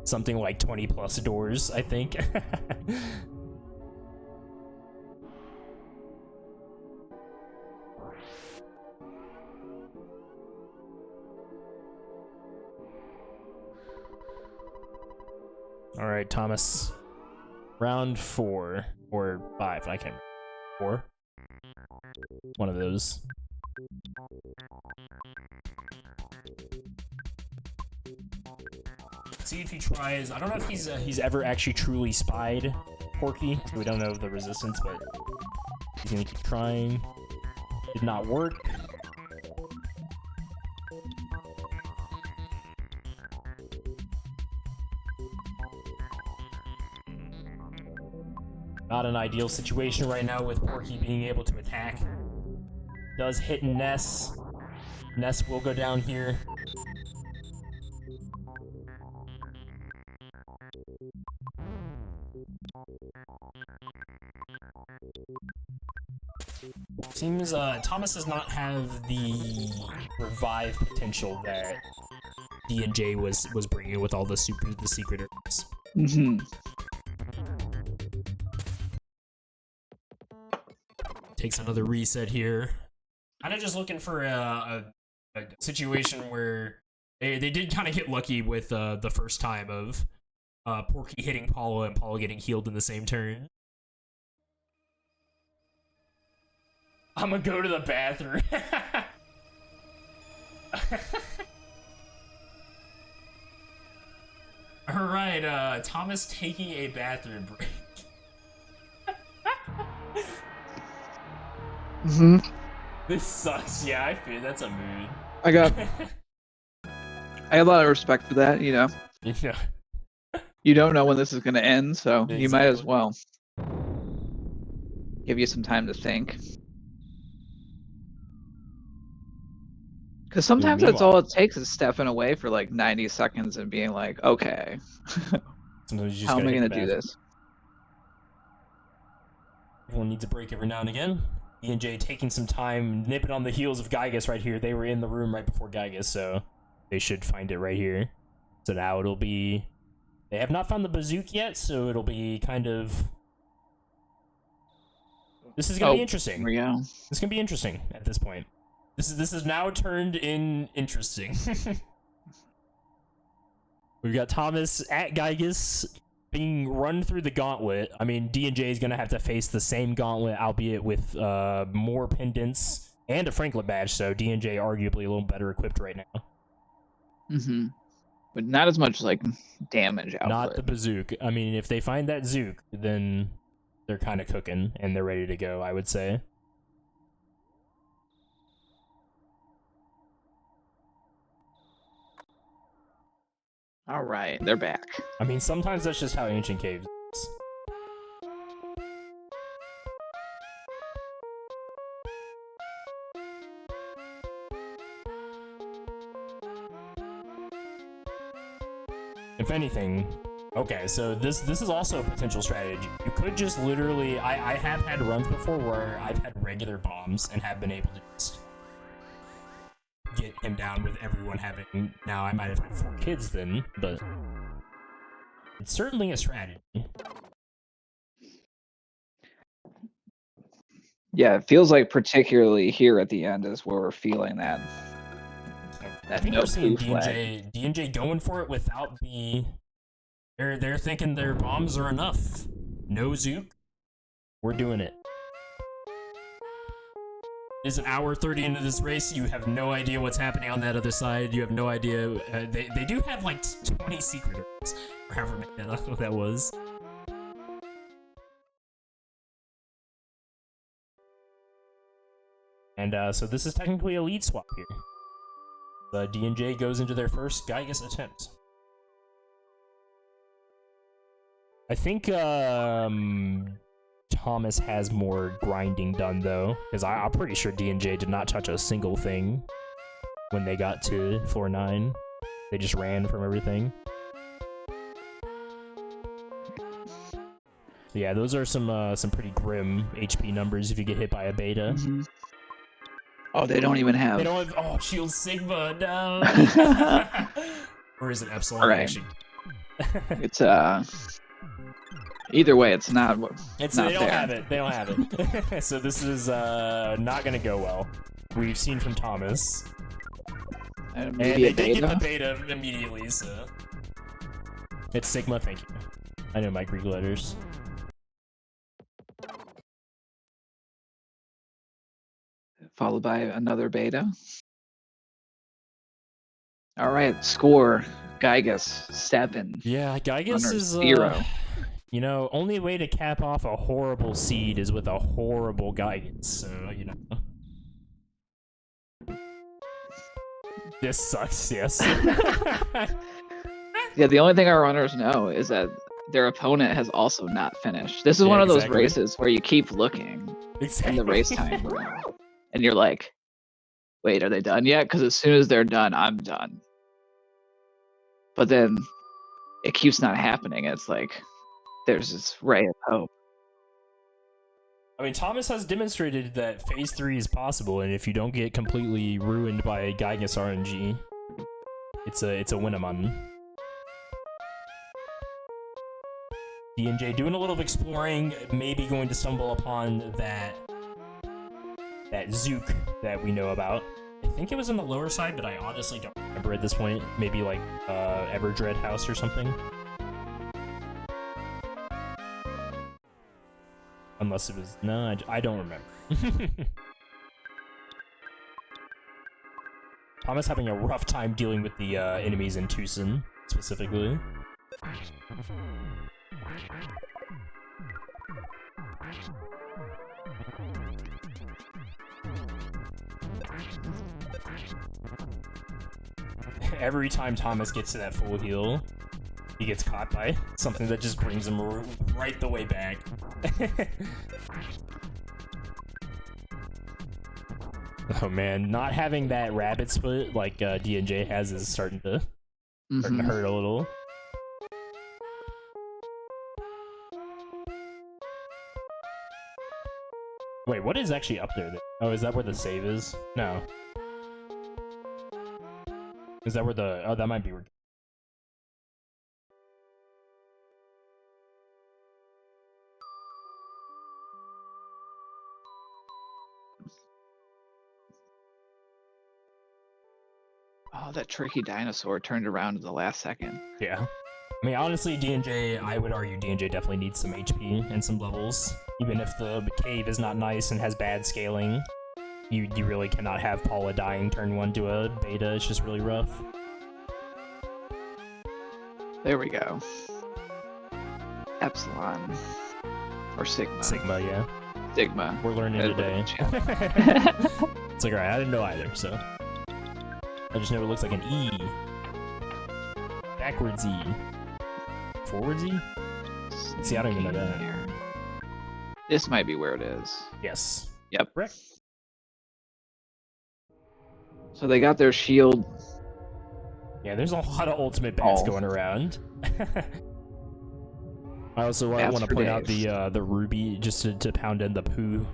something like 20 plus doors, I think. All right, Thomas. Round 4 or 5, I can't remember. 4? One of those. See if he tries. I don't know if he's ever actually truly spied Porky. We don't know the resistance, but he's gonna keep trying. Did not work. Not an ideal situation right now with Porky being able to attack. Does hit Ness. Ness will go down here. Seems Thomas does not have the revive potential that D&J was bringing with all the secret herbs. Takes another reset here. Kind of just looking for a situation where they did kind of get lucky with the first time of Porky hitting Paula and Paula getting healed in the same turn. I'm gonna go to the bathroom. Alright, Thomas taking a bathroom break. This sucks. Yeah, I feel that's a mood. I have a lot of respect for that, you know. Yeah. You don't know when this is going to end, so Exactly. You might as well give you some time to think. Because sometimes that's all it takes is stepping away for like 90 seconds and being like, okay, how am I going to do this? Everyone needs a break every now and again. D&J taking some time, nipping on the heels of Geiges right here. They were in the room right before Geiges, so they should find it right here. So now it'll be... They have not found the bazooka yet, so it'll be kind of This is gonna be Here interesting. we go. This is gonna be interesting at this point. This is now turned in interesting. We've got Thomas at Gygus being run through the gauntlet. I mean, D&J is gonna have to face the same gauntlet, albeit with more pendants and a Franklin badge. So D&J arguably a little better equipped right now. Mm-hmm. But not as much like damage output. Not the bazooka. I mean, if they find that Zook, then they're kind of cooking and they're ready to go, I would say. All right, they're back. I mean, sometimes that's just how Ancient Caves is. If anything, okay, so this is also a potential strategy. You could just literally, I have had runs before where I've had regular bombs and have been able to just get him down with everyone having, now I might have had 4 kids then, but it's certainly a strategy. Yeah, it feels like particularly here at the end is where we're feeling that. I think we're seeing D&J going for it without the. They're thinking their bombs are enough. No Zook. We're doing it. It's an hour 30 into this race. You have no idea what's happening on that other side. You have no idea. They do have like 20 secret rooms, or however many that was. And so this is technically a lead swap here. D&J goes into their first Gygus attempt. I think Thomas has more grinding done though, because I'm pretty sure D&J did not touch a single thing when they got to floor 9. They just ran from everything. So yeah, those are some pretty grim HP numbers if you get hit by a beta. Mm-hmm. Oh, they don't even have. They don't have. Oh, Shield Sigma, no. Or is it Epsilon? All right. Actually? It's either way, it's not. It's not they don't there. have it. They don't have it. So this is not gonna go well. We've seen from Thomas, and they did get the beta immediately. So it's Sigma. Thank you. I know my Greek letters. Followed by another beta. All right, score Gygus 7. Yeah, Gygus is 0. You know, only way to cap off a horrible seed is with a horrible Gygus. So you know, this sucks. Yes. Yeah, the only thing our runners know is that their opponent has also not finished. This is one of those races where you keep looking in the race time room, and you're like, wait, are they done yet? Because as soon as they're done, I'm done. But then it keeps not happening. It's like there's this ray of hope. I mean, Thomas has demonstrated that Phase 3 is possible, and if you don't get completely ruined by Gygus RNG, it's a win-a-mun. D&J doing a little exploring, maybe going to stumble upon that Zook that we know about. I think it was on the lower side, but I honestly don't remember at this point. Maybe like Everdread House or something. Unless it was... No, I don't remember. Thomas having a rough time dealing with the enemies in Tucson, specifically. Every time Thomas gets to that full heal, he gets caught by something that just brings him right the way back. Oh man, not having that rabbit split like D&J has is starting to hurt a little. Wait, what is actually up there? Oh, is that where the save is? No. Is that where the... Oh, that might be where... Oh, that tricky dinosaur turned around at the last second. Yeah. I mean, honestly, D&J, I would argue D&J definitely needs some HP and some levels. Even if the cave is not nice and has bad scaling, you really cannot have Paula dying turn 1 to a beta. It's just really rough. There we go. Epsilon. Or Sigma. Sigma, yeah. Sigma. We're learning today. It's like, alright, I didn't know either, so. I just know it looks like an E. Backwards E. Forwards E? See, I don't even know that. This might be where it is. Yes. Yep. Correct. So they got their shield. Yeah, there's a lot of ultimate bats going around. I also want to point out the ruby, just to pound in the poo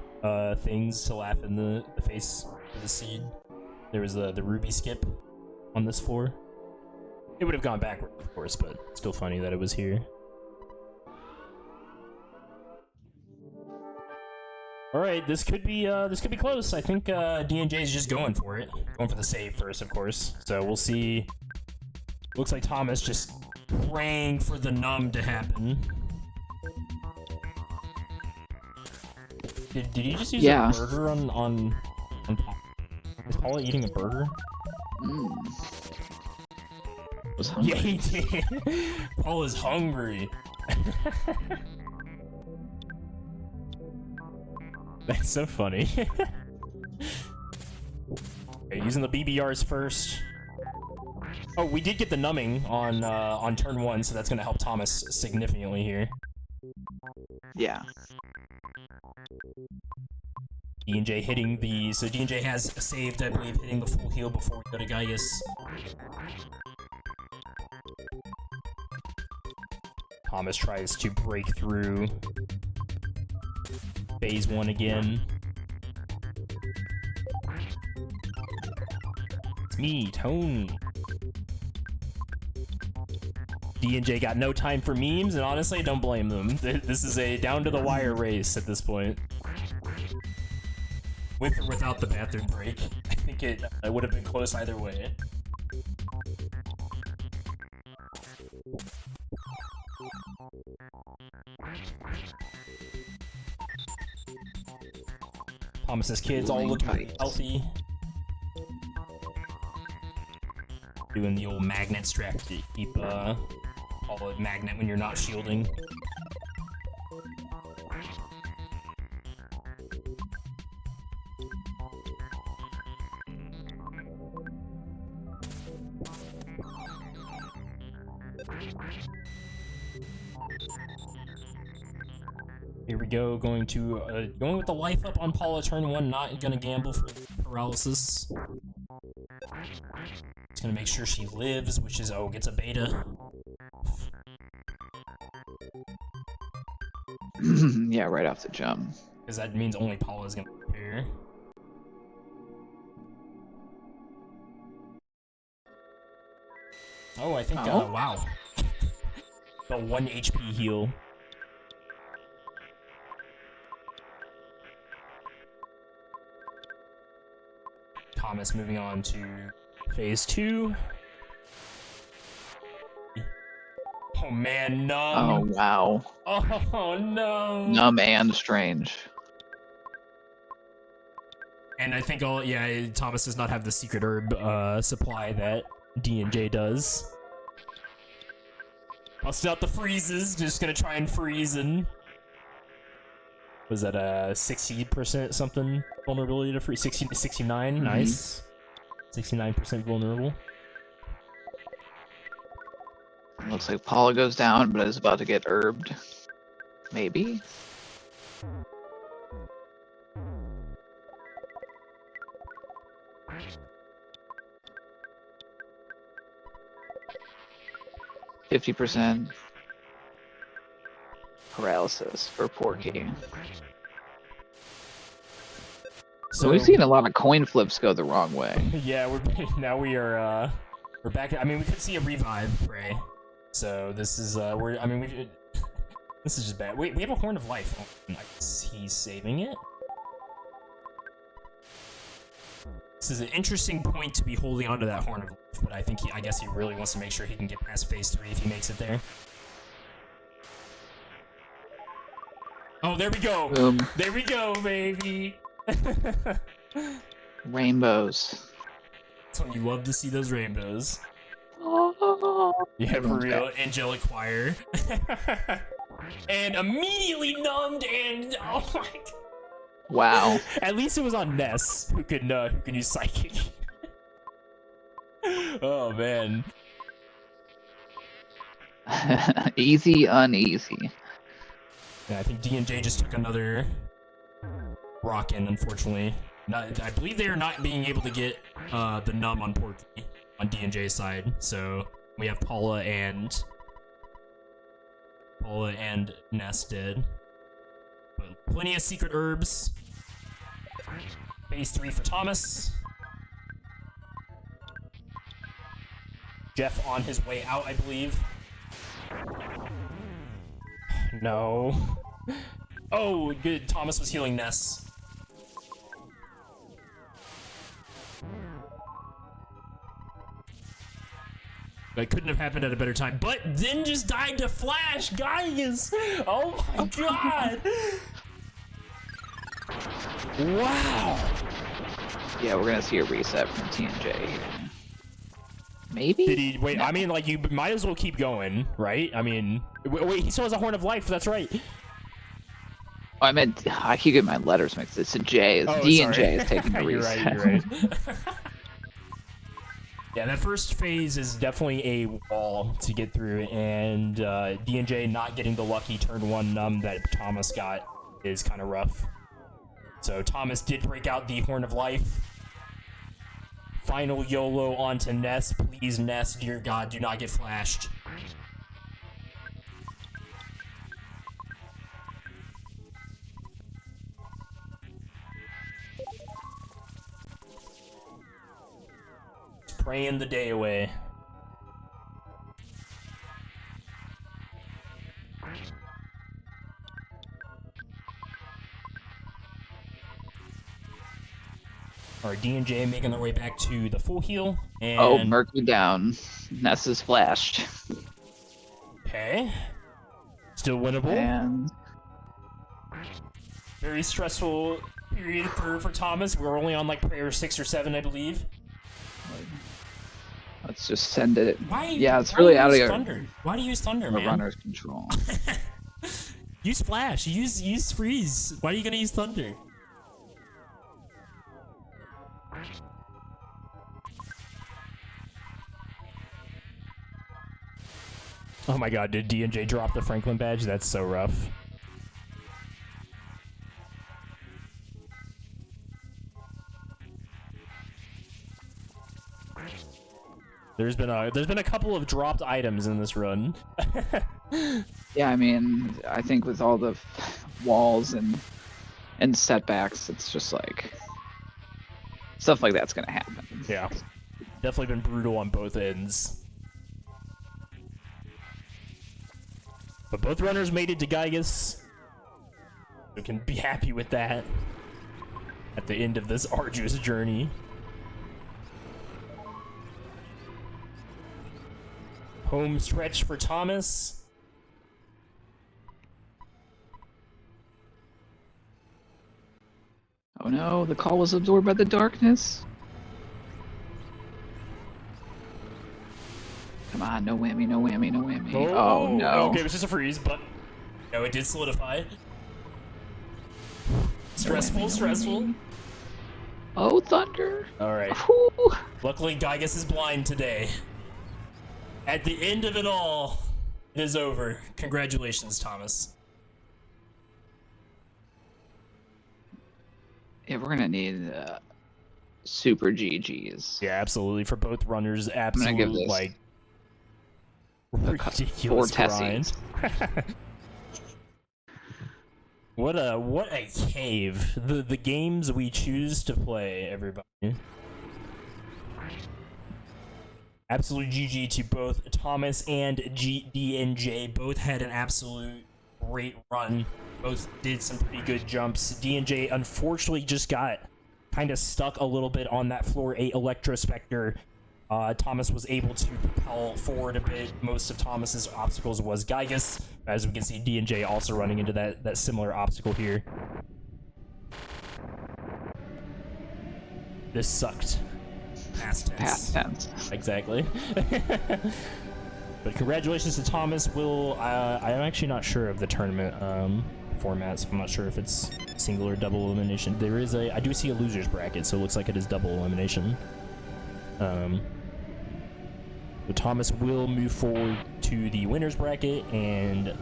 things to laugh in the face of the seed. There was the ruby skip on this floor. It would have gone backward, of course, but still funny that it was here. All right, this could be close. I think D&J is just going for it, going for the save first, of course. So we'll see. Looks like Thomas just praying for the numb to happen. Did he just use a burger on Is Paula eating a burger? Was hungry. Yeah, he did. Paula's hungry. That's so funny. Okay, using the BBRs first. Oh, we did get the numbing on turn 1, so that's gonna help Thomas significantly here. Yeah. D&J hitting the... So D&J has saved, I believe, hitting the full heal before we go to Gaius. Thomas tries to break through phase 1 again. It's me, Tone. D&J got no time for memes, and honestly, don't blame them. This is a down-to-the-wire race at this point. With or without the bathroom break. I think it would have been close either way. Thomas's kids all looking healthy. Doing the old magnet strap to keep all a magnet when you're not shielding. Here we go, going with the life up on Paula turn 1, not gonna gamble for paralysis. It's gonna make sure she lives, which is, gets a beta. Yeah, right off the jump. Because that means only Paula's gonna prepare. Oh, I think, wow. The 1 HP heal. Thomas moving on to phase 2. Oh man, numb. Oh wow. Oh no. Numb and strange. And I think Thomas does not have the secret herb supply that D&J does. Busting out the freezes, just gonna try and freeze and... Was that a 60% something vulnerability to freeze? 60 to 69, nice. 69% vulnerable. Looks like Paula goes down, but is about to get herbed. Maybe? %. Paralysis for Porky. So we've seen a lot of coin flips go the wrong way. Yeah, we're back. I mean, we could see a revive, Ray. So this is this is just bad. Wait, we have a Horn of Life. Oh, nice. He's saving it. This is an interesting point to be holding onto that Horn of Life, but I guess he really wants to make sure he can get past phase 3 if he makes it there. Oh, there we go. Boom. There we go, baby. Rainbows. That's when you love to see those rainbows. Oh, Yeah, for everyone's real. back. Angelic choir. And immediately numbed and oh my god. Wow. At least it was on Ness who can use psychic. Oh man. Easy, uneasy. Yeah, I think D&J just took another rock in, unfortunately. I believe they are not being able to get the numb on Porky on D&J's side, so we have Paula and Ness dead. But plenty of secret herbs. Phase 3 for Thomas. Jeff on his way out, I believe. No. Oh, good. Thomas was healing Ness. That couldn't have happened at a better time, but then just died to Flash, guys! Oh my god! Wow! Yeah, we're gonna see a reset from TNJ here. Maybe? Did he wait? No. I mean, like, you might as well keep going, right? I mean, wait, he still has a Horn of Life. That's right. Oh, I meant I keep getting my letters mixed. It's a J. It's Oh, D and sorry. J is taking the You're reset. right. You're right. Yeah, that first phase is definitely a wall to get through, and D&J not getting the lucky turn 1 numb that Thomas got is kind of rough. So Thomas did break out the Horn of Life. Final YOLO onto Ness. Please, Ness, dear God, do not get flashed. Praying the day away. Alright, D&J making their way back to the full heal. And Oh, Murky down. Ness is flashed. okay. Still winnable. And Very stressful period for Thomas. We're only on like prayer 6 or 7, I believe. let's just send it. Why? Yeah, it's why really do you out of use your Thunder. Why do you use Thunder, man? runner's control. Use Flash. Use Freeze. Why are you gonna use Thunder? Oh my god, did D&J drop the Franklin badge? That's so rough. There's been a couple of dropped items in this run. Yeah, I mean, I think with all the walls and setbacks, it's just like stuff like that's gonna happen. Yeah. Definitely been brutal on both ends. But both runners made it to Gygas. We can be happy with that at the end of this arduous journey. Home stretch for Thomas. Oh no, the call was absorbed by the darkness. Come on, no whammy, no whammy, no whammy. Oh, no. Okay, it was just a freeze, but no, it did solidify. Stressful, stressful. Oh, thunder. Alright. Whew. Luckily, Gygas is blind today. At the end of it all, it is over. Congratulations, Thomas. Yeah, we're gonna need super GGs. Yeah, absolutely. For both runners, gonna absolute, give this like, four ridiculous grind. Tessies. What a cave. The games we choose to play, everybody. Absolute GG to both Thomas and D&J. Both had an absolute great run. Both did some pretty good jumps. D&J unfortunately just got kind of stuck a little bit on that floor 8 Electrospectre. Thomas was able to propel forward a bit. Most of Thomas's obstacles was Gygus. As we can see, D&J also running into that similar obstacle here. This sucked. Past tense. Past tense. Exactly. But congratulations to Thomas. I'm actually not sure of the tournament formats. I'm not sure if it's single or double elimination. I do see a loser's bracket, so it looks like it is double elimination. So Thomas will move forward to the winner's bracket, and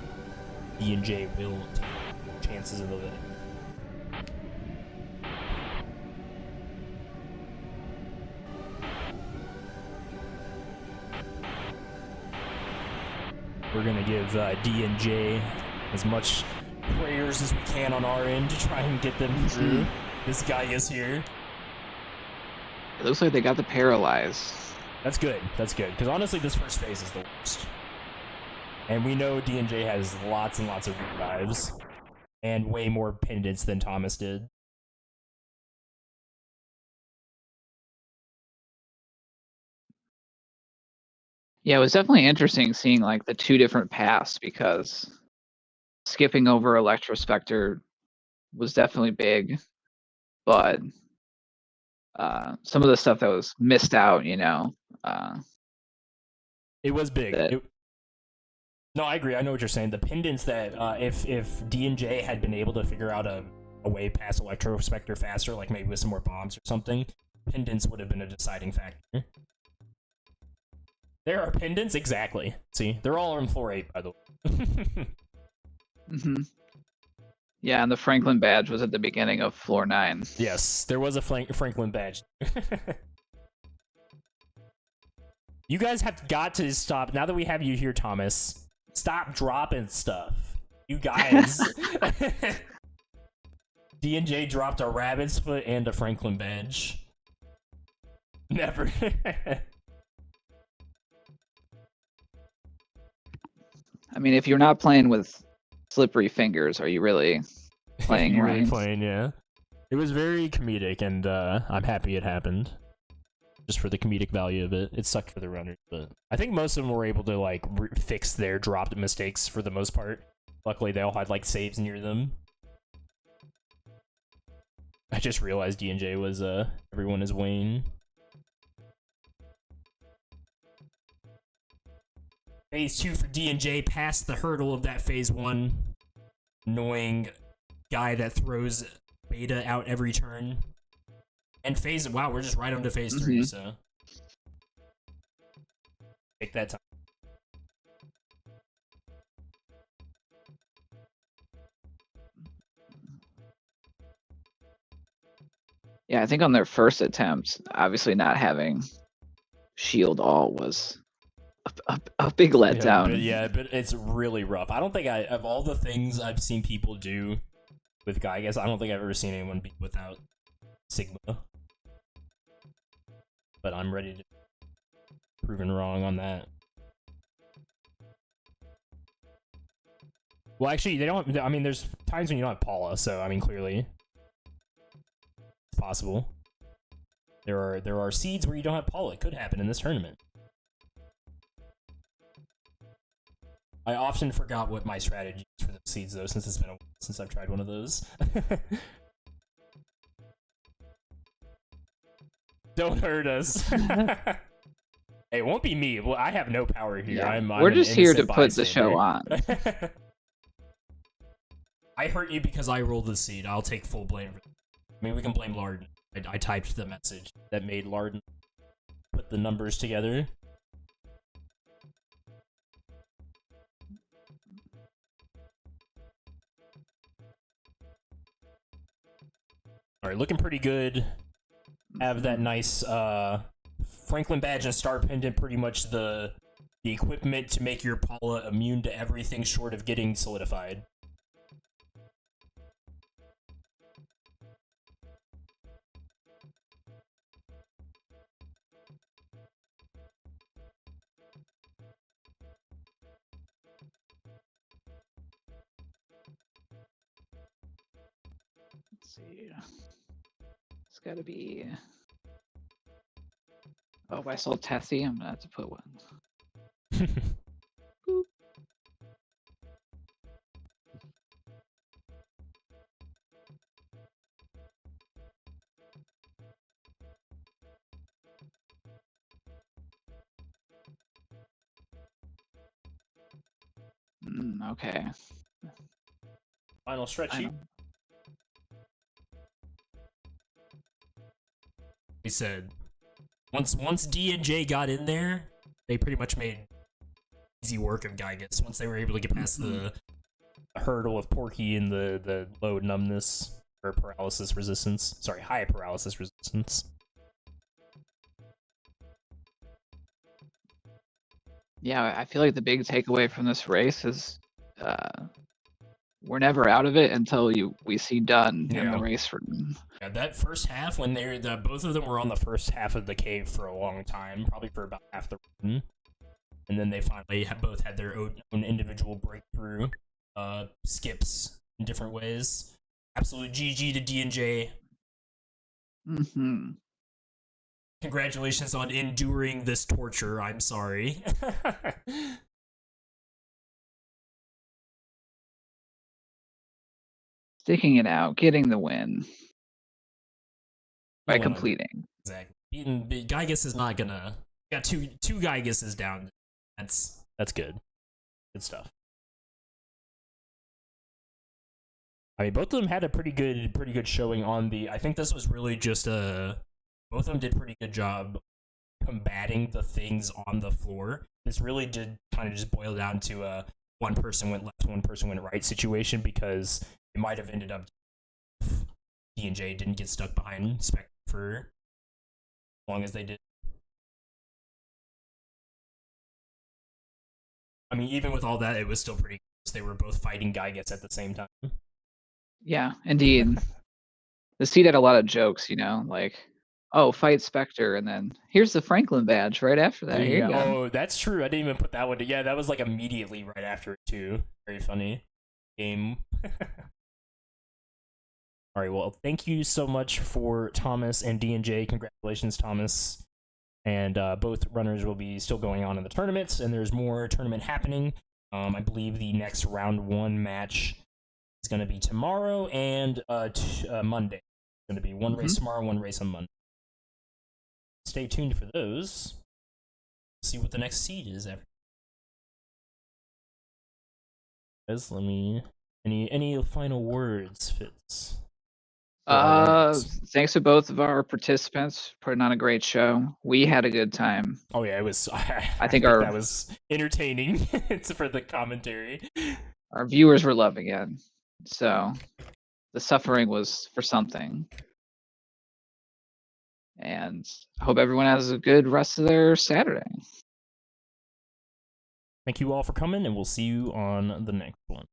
D&J will take chances of it. We're gonna give D&J as much prayers as we can on our end to try and get them through. This guy is here. It looks like they got the paralyze. That's good. That's good. Because honestly, this first phase is the worst. And we know D&J has lots and lots of revives. And way more pendants than Thomas did. Yeah, it was definitely interesting seeing like the two different paths, because skipping over Electrospectre was definitely big, but some of the stuff that was missed out, It was big. that- No, I agree. I know what you're saying. The pendants that if D&J had been able to figure out a way past Electrospectre faster, like maybe with some more bombs or something, pendants would have been a deciding factor. There are pendants? Exactly. See? They're all on floor 8, by the way. Yeah, and the Franklin badge was at the beginning of floor 9. Yes, there was a Franklin badge. You guys have got to stop. Now that we have you here, Thomas, stop dropping stuff. You guys. D&J dropped a rabbit's foot and a Franklin badge. Never. I mean, if you're not playing with slippery fingers, are you really playing You're right? really playing, yeah. It was very comedic, and I'm happy it happened. Just for the comedic value of it. It sucked for the runners, but I think most of them were able to like fix their dropped mistakes for the most part. Luckily, they all had like saves near them. I just realized D&J was everyone is Wayne. Phase 2 for D&J past the hurdle of that phase 1. Annoying guy that throws beta out every turn. And wow, we're just right onto phase 3, so take that time. Yeah, I think on their first attempt, obviously not having shield all was a big letdown. But it's really rough. I don't think of all the things I've seen people do with Gygas, I don't think I've ever seen anyone beat without Sigma. But I'm ready to be proven wrong on that. Well, actually, they don't. I mean, there's times when you don't have Paula, so I mean, clearly, it's possible. There are seeds where you don't have Paula. It could happen in this tournament. I often forgot what my strategy is for the seeds, though, since it's been a while since I've tried one of those. Don't hurt us. It won't be me. Well, I have no power here. Yeah. I'm We're just here to put the bystander. show on. I hurt you because I rolled the seed. I'll take full blame. I mean, we can blame Larden. I typed the message that made Larden put the numbers together. All right, looking pretty good. Have that nice Franklin badge and star pendant, pretty much the equipment to make your Paula immune to everything short of getting solidified. Let's see. It's gotta be. Oh, I saw Tessie. I'm gonna have to put one. Okay. Final stretch sheet. He said, once D and J got in there, they pretty much made easy work of Gygas. Once they were able to get past the hurdle of Porky and the low numbness or paralysis resistance. Sorry, high paralysis resistance. Yeah, I feel like the big takeaway from this race is we're never out of it until we see done in the race room. Yeah, that first half when both of them were on the first half of the cave for a long time, probably for about half the run, and then they finally both had their own individual breakthrough skips in different ways. Absolute GG to D and J. Congratulations on enduring this torture. I'm sorry. Sticking it out, getting the win by completing. Exactly. Gygas is not gonna. Got two Gygases down. That's good. Good stuff. I mean, both of them had a pretty good showing on the. I think this was really just both of them did a pretty good job combating the things on the floor. This really did kind of just boil down to a one person went left, one person went right situation, because it might have ended up D and J didn't get stuck behind Spectre for as long as they did. I mean, even with all that, it was still pretty close. They were both fighting Gygas at the same time. Yeah, indeed. The seed had a lot of jokes, like, oh, fight Spectre, and then here's the Franklin badge right after that. Here you go. Oh, that's true. I didn't even put that one. Yeah, that was like immediately right after it too. Very funny game. All right, well, thank you so much for Thomas and D&J. Congratulations, Thomas. And both runners will be still going on in the tournaments, and there's more tournament happening. I believe the next round 1 match is going to be tomorrow and Monday. It's going to be one race tomorrow, one race on Monday. Stay tuned for those. See what the next seed is after. Guys, let me. Any final words, Fitz? Thanks to both of our participants putting on a great show. We had a good time. Oh yeah, it was. I think that was entertaining. It's for the commentary. Our viewers were loving it, so the suffering was for something. And I hope everyone has a good rest of their Saturday. Thank you all for coming, and we'll see you on the next one.